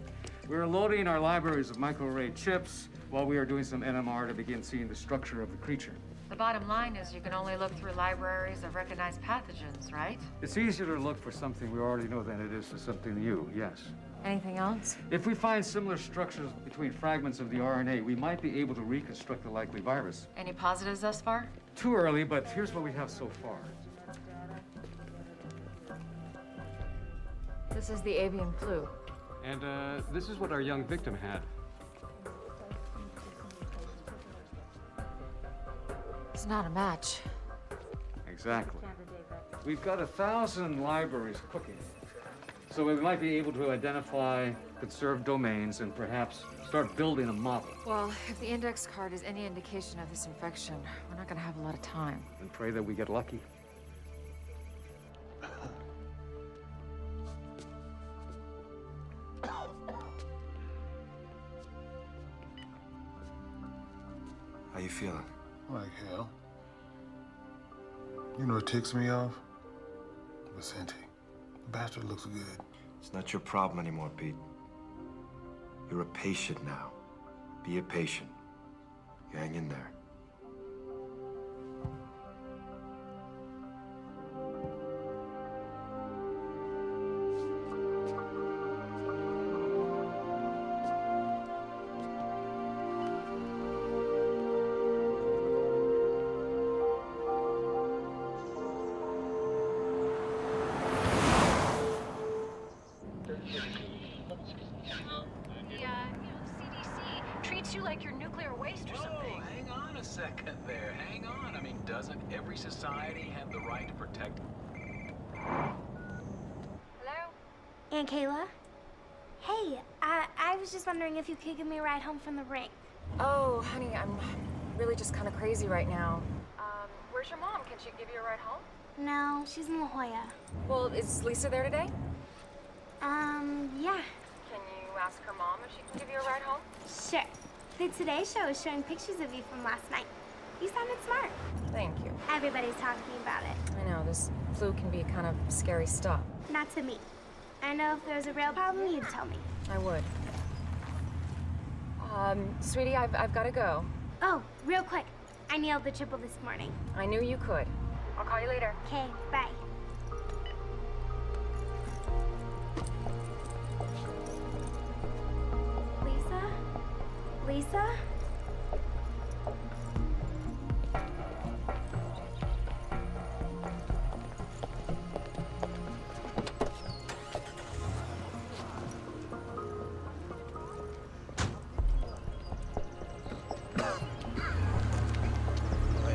We're loading our libraries of microarray chips while we are doing some NMR to begin seeing the structure of the creature. The bottom line is you can only look through libraries of recognized pathogens, right? It's easier to look for something we already know than it is for something new, yes. Anything else? If we find similar structures between fragments of the RNA, we might be able to reconstruct the likely virus. Any positives thus far? Too early, but here's what we have so far. This is the avian flu. And this is what our young victim had. It's not a match. Exactly. We've got 1,000 libraries cooking. So we might be able to identify conserved domains and perhaps start building a model. Well, if the index card is any indication of this infection, we're not gonna have a lot of time. And pray that we get lucky. How you feeling? Like hell. You know what ticks me off? Vicente. The bastard looks good. It's not your problem anymore, Pete. You're a patient now. Be a patient. You hang in there. CDC treats you like you're nuclear waste or something. Hang on. every society have the right to protect. Hello? Aunt Kayla? Hey, I was just wondering if you could give me a ride home from the rink. Oh, honey, I'm really just kind of crazy right now. Where's your mom? Can she give you a ride home? No, she's in La Jolla. Well, is Lisa there today? Yeah. Can you ask her mom if she can give you a ride home? Sure. The Today Show is showing pictures of you from last night. You sounded smart. Thank you. Everybody's talking about it. I know, this flu can be kind of scary stuff. Not to me. I know if there was a real problem, you'd tell me. I would. Sweetie, I've got to go. Oh, real quick. I nailed the triple this morning. I knew you could. I'll call you later. Okay, bye. Lisa? Lisa?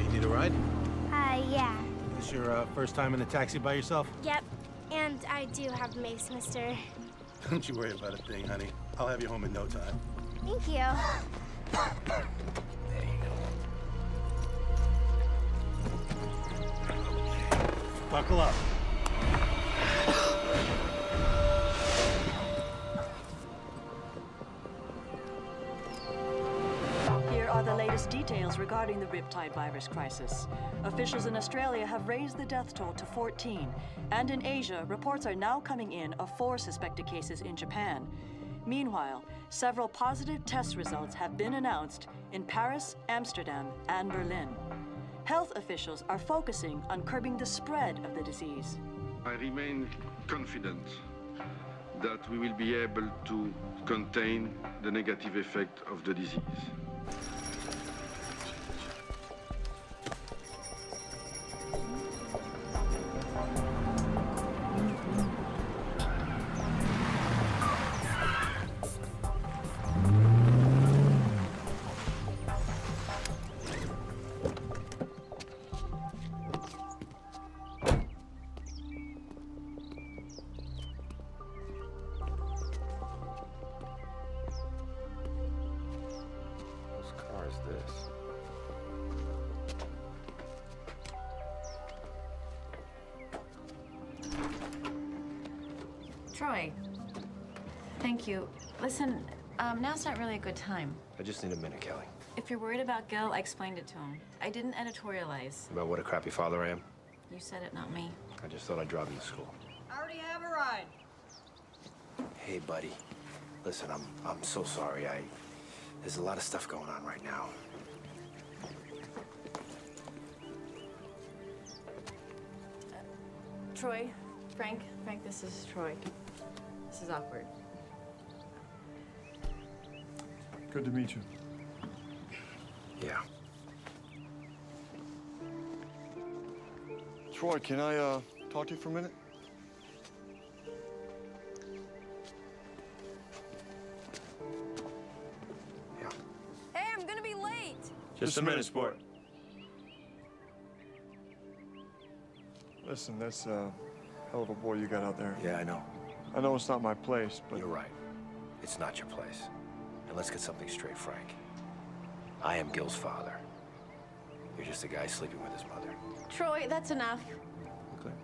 You need a ride? Yeah. This your first time in a taxi by yourself? Yep. And I do have Mace, mister. Don't you worry about a thing, honey. I'll have you home in no time. Thank you. Buckle up. Here are the latest details regarding the Riptide virus crisis. Officials in Australia have raised the death toll to 14, and in Asia, reports are now coming in of 4 suspected cases in Japan. Meanwhile, several positive test results have been announced in Paris, Amsterdam, and Berlin. Health officials are focusing on curbing the spread of the disease. I remain confident that we will be able to contain the negative effect of the disease. Troy, thank you. Listen, now's not really a good time. I just need a minute, Kelly. If you're worried about Gil, I explained it to him. I didn't editorialize. About what a crappy father I am? You said it, not me. I just thought I'd drive him to school. I already have a ride. Hey, buddy. Listen, I'm so sorry. There's a lot of stuff going on right now. Troy, Frank, this is Troy. This is awkward. Good to meet you. Yeah. Troy, can I talk to you for a minute? Hey, I'm gonna be late. Just a minute, sport. Listen, that's a hell of a boy you got out there. Yeah, I know. I know it's not my place, but... You're right. It's not your place. And let's get something straight, Frank. I am Gil's father. You're just a guy sleeping with his mother. Troy, that's enough. Okay.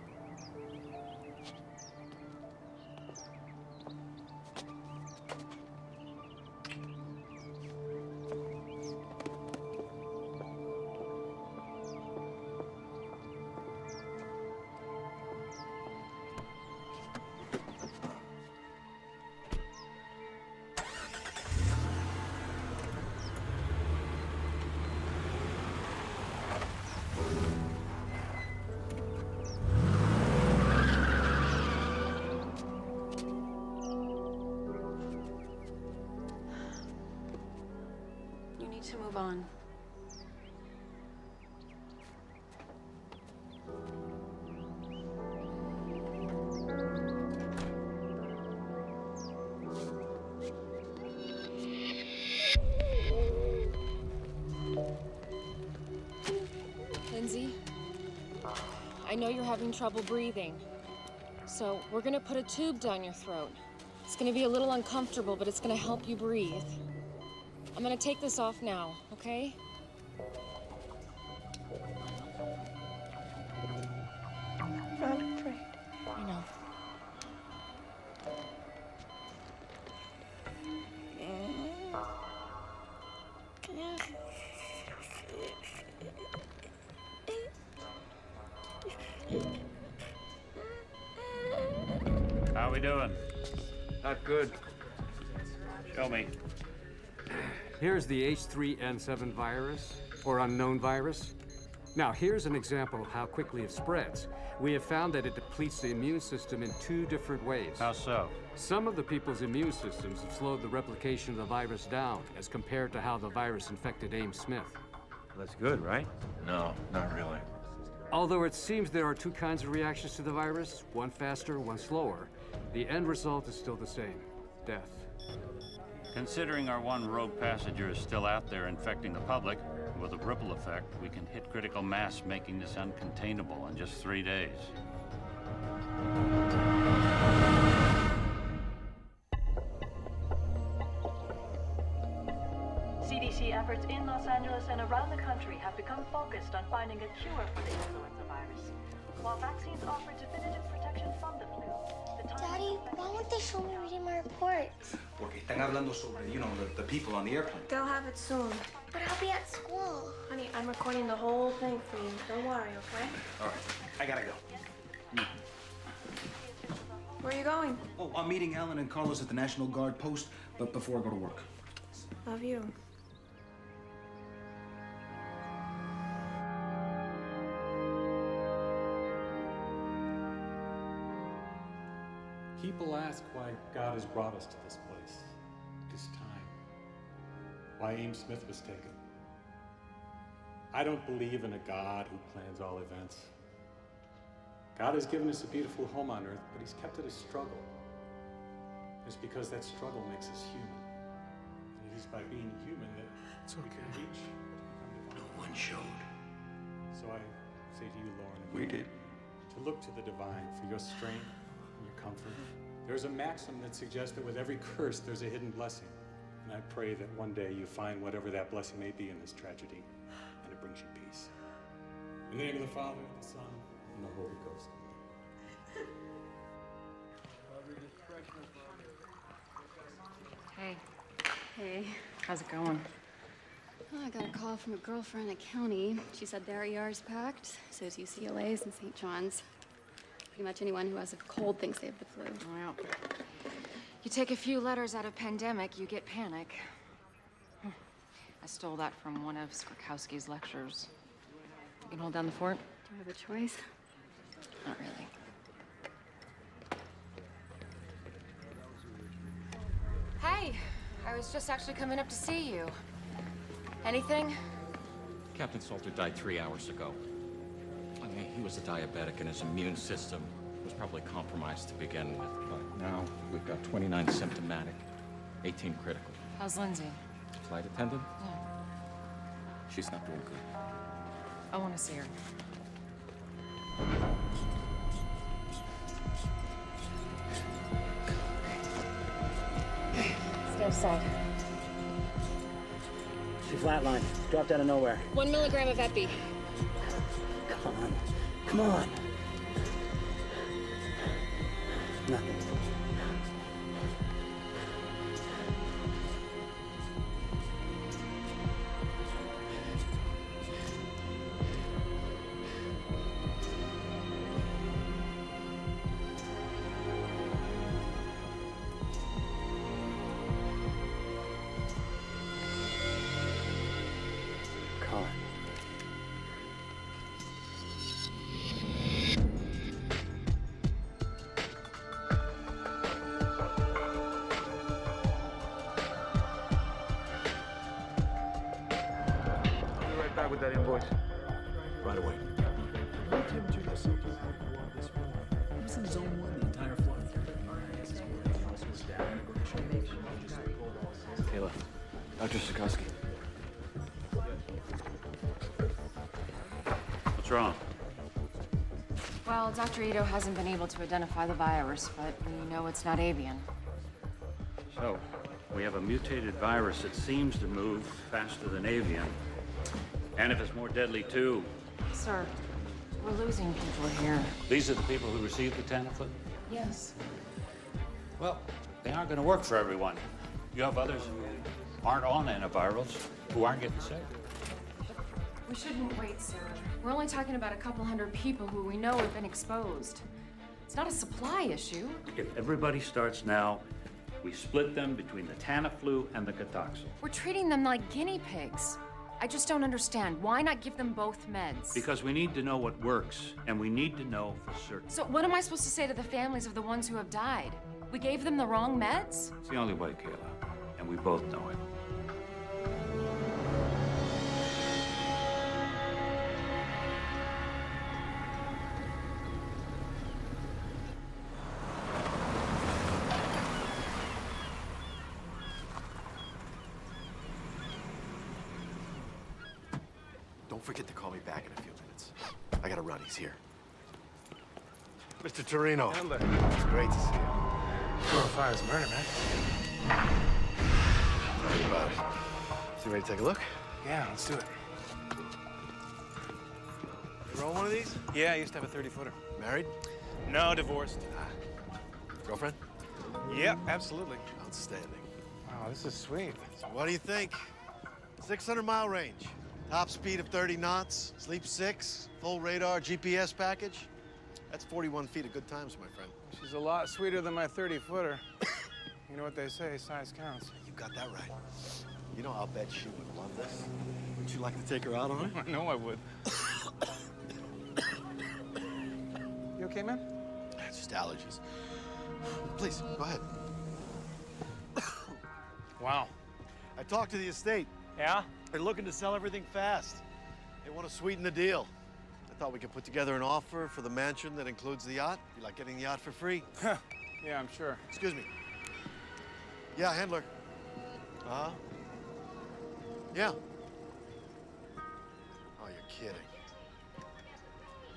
You need to move on. Lindsay, I know you're having trouble breathing. So we're gonna put a tube down your throat. It's gonna be a little uncomfortable, but it's gonna help you breathe. I'm gonna take this off now, okay? I'm afraid. I know. How we doing? Not good. Show me. Here's the H3N7 virus, or unknown virus. Now, here's an example of how quickly it spreads. We have found that it depletes the immune system in 2 different ways. How so? Some of the people's immune systems have slowed the replication of the virus down as compared to how the virus infected Ames Smith. That's good, right? No, not really. Although it seems there are 2 kinds of reactions to the virus, one faster, one slower, the end result is still the same: death. Considering our one rogue passenger is still out there infecting the public, with a ripple effect, we can hit critical mass, making this uncontainable in just 3 days. CDC efforts in Los Angeles and around the country have become focused on finding a cure for the influenza virus. While vaccines offer definitive protection from the flu, the time... Daddy, why won't they show me reading my reports? Porque están hablando sobre, the people on the airplane. They'll have it soon. But I'll be at school. Honey, I'm recording the whole thing for you. Don't worry, okay? All right, I gotta go. Where are you going? Oh, I'm meeting Alan and Carlos at the National Guard post, but before I go to work. Love you. People ask why God has brought us to this place, this time, why Ames Smith was taken. I don't believe in a God who plans all events. God has given us a beautiful home on earth, but he's kept it a struggle. It's because that struggle makes us human. And it is by being human that we can reach. No one showed. So I say to you, Lauren, We did. to look to the divine for your strength and your comfort. There's a maxim that suggests that with every curse, there's a hidden blessing. And I pray that one day you find whatever that blessing may be in this tragedy, and it brings you peace. In the name of the Father, the Son, and the Holy Ghost. Hey. Hey. How's it going? Well, I got a call from a girlfriend at County. She said their ER's packed, so is UCLA's and St. John's. Pretty much anyone who has a cold thinks they have the flu. Well, you take a few letters out of pandemic, you get panic. I stole that from one of Skrzykowski's lectures. You can hold down the fort? Do I have a choice? Not really. Hey, I was just actually coming up to see you. Anything? Captain Salter died 3 hours ago. I mean, he was a diabetic and his immune system was probably compromised to begin with. But now we've got 29 symptomatic, 18 critical. How's Lindsay? Flight attendant? Yeah. She's not doing good. I want to see her. Stay aside. She flatlined. Dropped out of nowhere. 1 milligram of epi. Come on. Come on. Nothing. Colin. I'll be right back with that invoice. Right away. Kayla, Dr. Sikorsky. What's wrong? Well, Dr. Ito hasn't been able to identify the virus, but we know it's not avian. So, we have a mutated virus that seems to move faster than avian. And if it's more deadly, too. Sir, we're losing people here. These are the people who received the Tamiflu? Yes. Well, they aren't going to work for everyone. You have others who aren't on antivirals who aren't getting sick. We shouldn't wait, sir. We're only talking about a couple hundred people who we know have been exposed. It's not a supply issue. If everybody starts now, we split them between the Tamiflu and the Cotoxil. We're treating them like guinea pigs. I just don't understand. Why not give them both meds? Because we need to know what works, and we need to know for certain. So what am I supposed to say to the families of the ones who have died? We gave them the wrong meds? It's the only way, Kayla, and we both know it. Don't forget to call me back in a few minutes. I gotta run, he's here. Mr. Torino. Hello. It's great to see you. Glorify his murder, man. Tell me about it. So you ready to take a look? Yeah, let's do it. You roll one of these? Yeah, I used to have a 30-footer. Married? No, divorced. Girlfriend? Yep, absolutely. Outstanding. Wow, this is sweet. So what do you think? 600-mile range. Top speed of 30 knots, sleep 6, full radar GPS package. That's 41 feet of good times, my friend. She's a lot sweeter than my 30-footer. You know what they say, size counts. You got that right. You know, I'll bet she would love this. Would you like to take her out on it? I know I would. You okay, man? It's just allergies. Please, go ahead. Wow. I talked to the estate. Yeah? They're looking to sell everything fast. They want to sweeten the deal. I thought we could put together an offer for the mansion that includes the yacht. Be like getting the yacht for free. Yeah, I'm sure. Excuse me. Yeah, handler. Uh-huh. Yeah. Oh, you're kidding.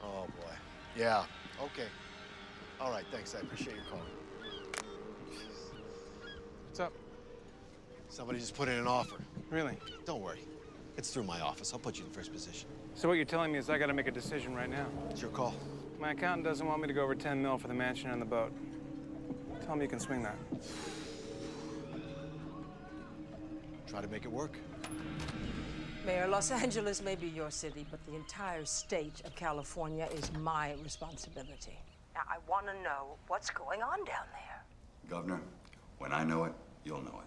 Oh, boy. Yeah, okay. All right, thanks. I appreciate your call. What's up? Somebody just put in an offer. Really? Don't worry. It's through my office. I'll put you in first position. So what you're telling me is I gotta make a decision right now. It's your call. My accountant doesn't want me to go over 10 mil for the mansion and the boat. Tell him you can swing that. Try to make it work. Mayor, Los Angeles may be your city, but the entire state of California is my responsibility. Now, I want to know what's going on down there. Governor, when I know it, you'll know it.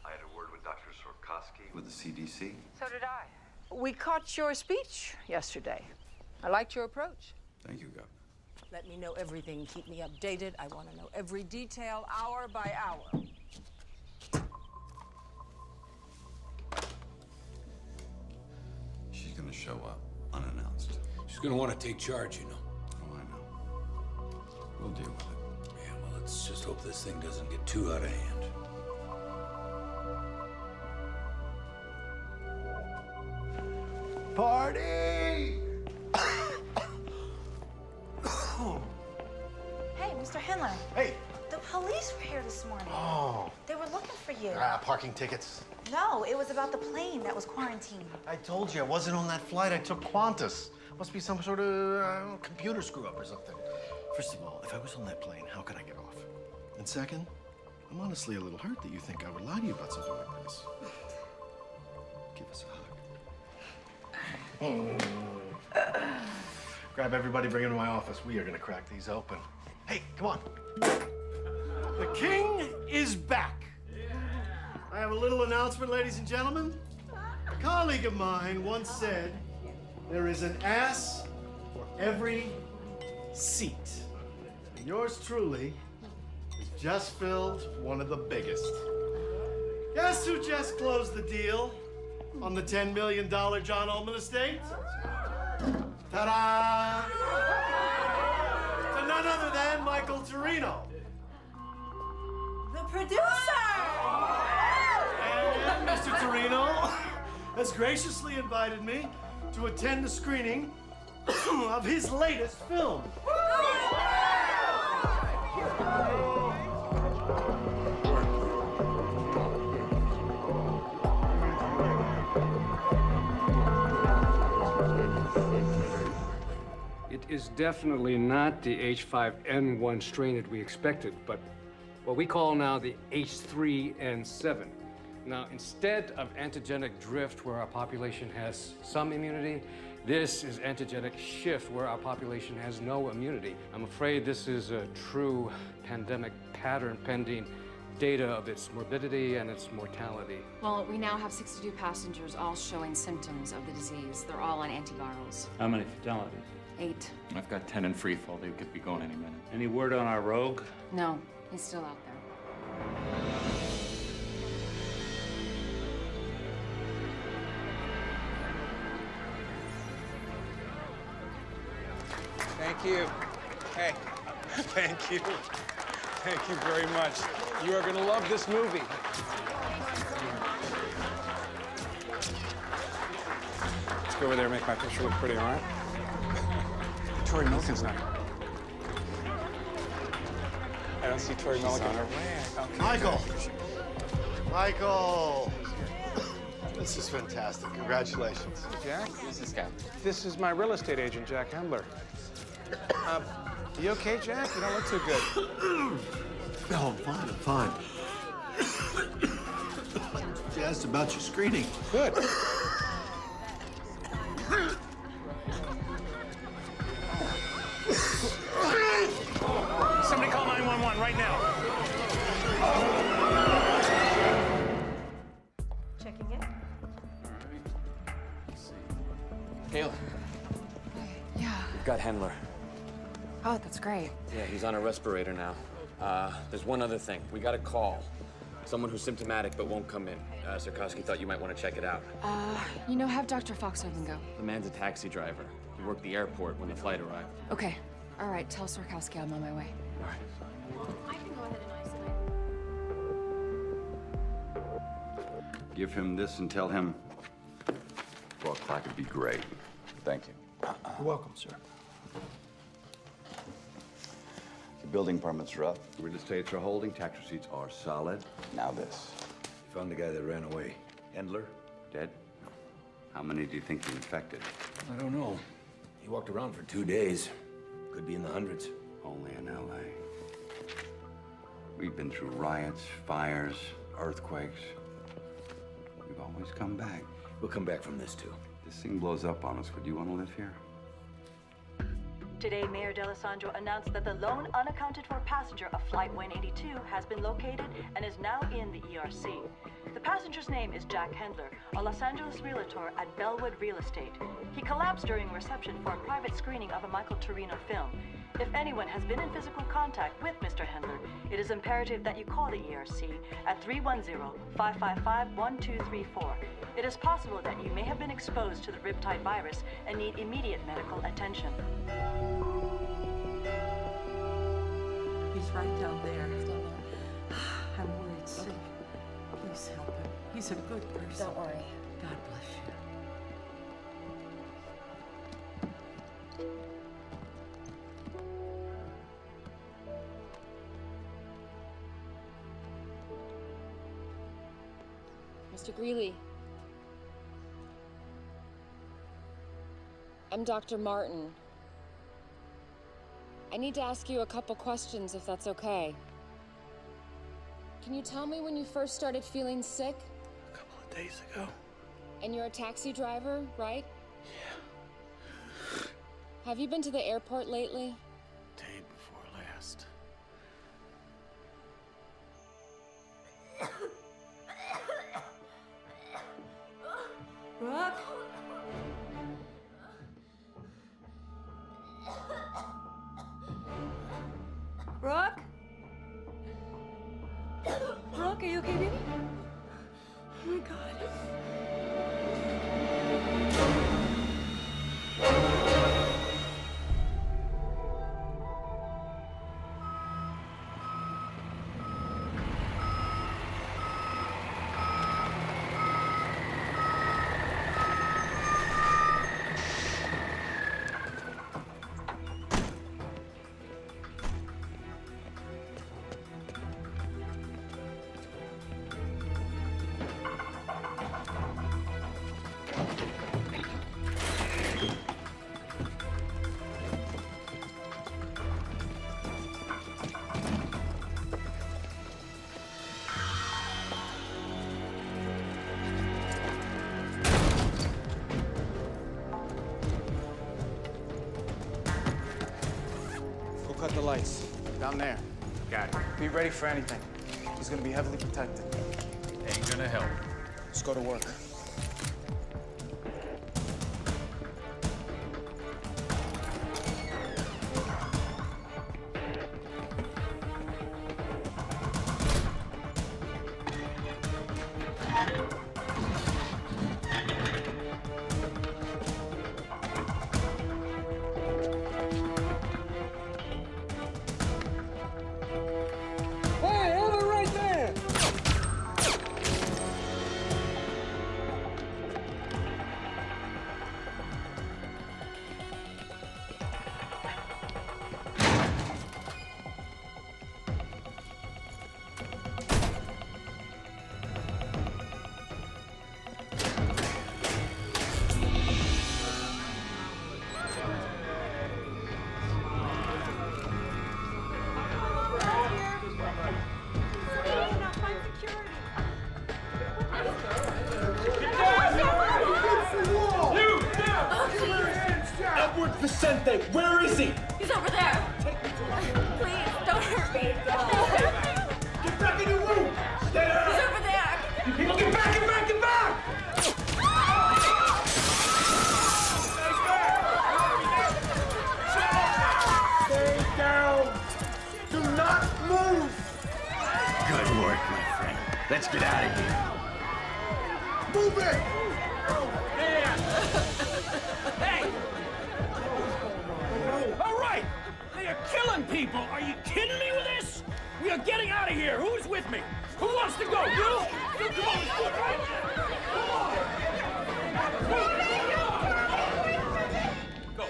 I had a word with Dr. Sorkowski with the CDC. So did I. We caught your speech yesterday. I liked your approach. Thank you, Governor. Let me know everything. Keep me updated. I want to know every detail, hour by hour. She's gonna show up unannounced. She's gonna want to take charge, you know. Oh, I know. We'll deal with it. Yeah, well, let's just hope this thing doesn't get too out of hand. Party! Hey, Mr. Hindler. Hey. The police were here this morning. Oh. They were looking for you. Parking tickets. No, it was about the plane that was quarantined. I told you, I wasn't on that flight. I took Qantas. Must be some sort of computer screw-up or something. First of all, if I was on that plane, how could I get off? And second, I'm honestly a little hurt that you think I would lie to you about something like this. Give us a hug. Grab everybody, bring them to my office. We are gonna crack these open. Hey, come on. The king is back. I have a little announcement, ladies and gentlemen. A colleague of mine once said, there is an ass for every seat. And yours truly has just filled one of the biggest. Guess who just closed the deal on the $10 million John Ullman estate? Ta-da! To none other than Michael Torino. The producer! And Mr. Torino has graciously invited me to attend the screening of his latest film. It is definitely not the H5N1 strain that we expected, but what we call now the H3N7. Now, instead of antigenic drift where our population has some immunity, this is antigenic shift where our population has no immunity. I'm afraid this is a true pandemic pattern pending data of its morbidity and its mortality. Well, we now have 62 passengers all showing symptoms of the disease. They're all on antivirals. How many fatalities? 8. I've got 10 in free fall. They could be going any minute. Any word on our rogue? No, he's still out there. Thank you. Hey, thank you. Thank you very much. You are going to love this movie. Let's go over there and make my picture look pretty, all right? Tori Milton's not here. I don't see Tori Milliken. Okay. Michael! Michael! This is fantastic. Congratulations. Jack? This is Jack. This is my real estate agent, Jack Hendler. You okay, Jack? You don't look too good. No, I'm fine. She asked about your screening. Good. Somebody call 911 right now. Checking in. Kayla. Yeah. We've got Hendler. Oh, that's great. Yeah, he's on a respirator now. There's one other thing. We got a call. Someone who's symptomatic but won't come in. Sarkowski thought you might want to check it out. Have Dr. Foxhaven go. The man's a taxi driver. He worked the airport when the flight arrived. Okay. All right, tell Sarkowski I'm on my way. All right. I can go ahead and isolate. Give him this and tell him 4 o'clock would be great. Thank you. You're welcome, sir. The building permits are up. Real estates are holding. Tax receipts are solid. Now this. You found the guy that ran away. Hendler? Dead? How many do you think he infected? I don't know. He walked around for 2 days. Could be in the hundreds. Only in L.A. We've been through riots, fires, earthquakes. We've always come back. We'll come back from this, too. This thing blows up on us. Would you want to live here? Today, Mayor D'Alessandro announced that the lone unaccounted-for passenger of Flight 182 has been located and is now in the ERC. The passenger's name is Jack Hendler, a Los Angeles realtor at Bellwood Real Estate. He collapsed during reception for a private screening of a Michael Torino film. If anyone has been in physical contact with Mr. Hendler, it is imperative that you call the ERC at 310-555-1234. It is possible that you may have been exposed to the Riptide virus and need immediate medical attention. He's right down there. I'm worried sick. Please help him. He's a good person. Don't worry. God bless you. Mr. Greeley. I'm Dr. Martin. I need to ask you a couple questions, if that's okay. Can you tell me when you first started feeling sick? A couple of days ago. And you're a taxi driver, right? Yeah. Have you been to the airport lately? Day before last. Brooke? Brooke? Brooke, are you okay, baby? Oh my God. cut the lights. Down there. Got it. Be ready for anything. He's gonna be heavily protected. Ain't gonna help. Let's go to work. Vicente, where is he? He's over there. Please, don't hurt me. Get back in your room! Stay there! He's over there. You people, get back, get back, get back! Stay down! Do not move! Good work, my friend. Let's get out of here. Move it! Hey! All right! They are killing people! Are you kidding me with this? We are getting out of here! Who's with me? Who wants to go? You? Come on! Go!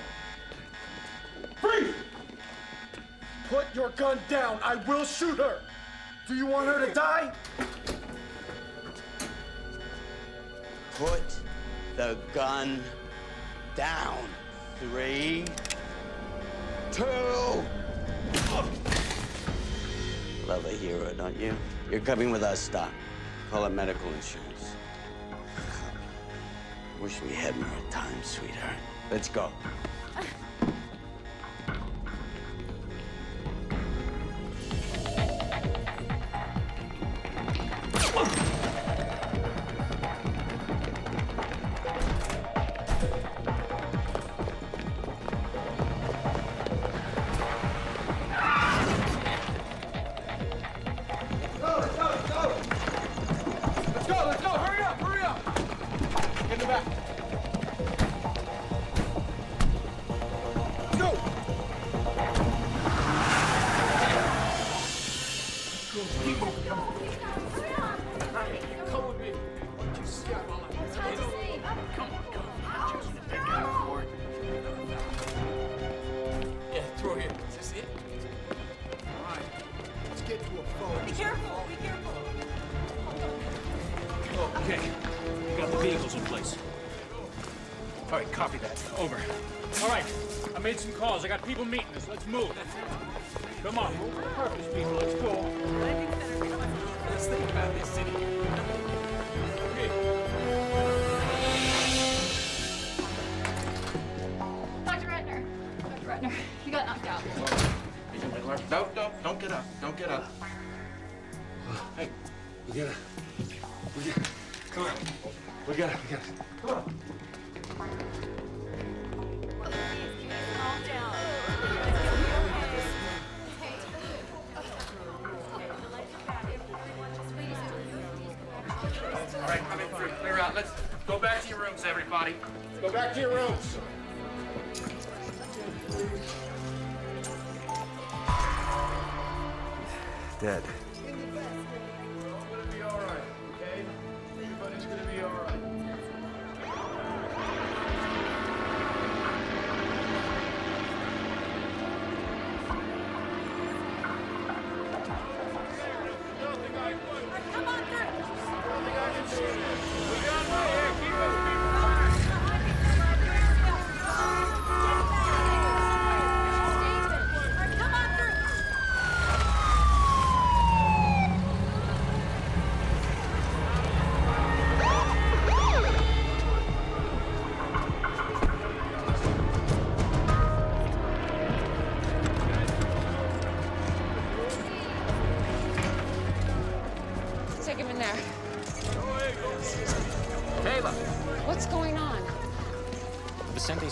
Freeze! Put your gun down. I will shoot her. Do you want her to die? Put the gun down. 3, 2. Love a hero, don't you? You're coming with us, Doc. Call it medical insurance. Wish we had more time, sweetheart. Let's go. Yeah, through here. Is this it? All right. Let's get to a phone. Be careful. Be careful. Oh, okay. We got the vehicles in place. All right, copy that. Over. All right, I made some calls. I got people meeting us. Let's move. Come on, move with purpose, people. Let's go. Let's think about this city. Dr. Redner. Dr. Redner, you got knocked out. No, don't get up. Don't get up. Hey, we gotta. Come on. We gotta. Come on. Calm down. All right, come in through. Clear out. Let's go back to your rooms, everybody. Go back to your rooms. Dead. It's gonna be all right, okay? Everybody's gonna be all right. Come on through. We got right here. Keep those people Come on through.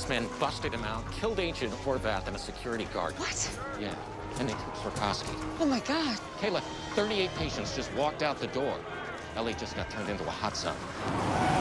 policemen busted him out, killed Agent Horvath and a security guard. What? Yeah, and they took Sarkoski. Oh my God. Kayla, 38 patients just walked out the door. LA just got turned into a hot zone.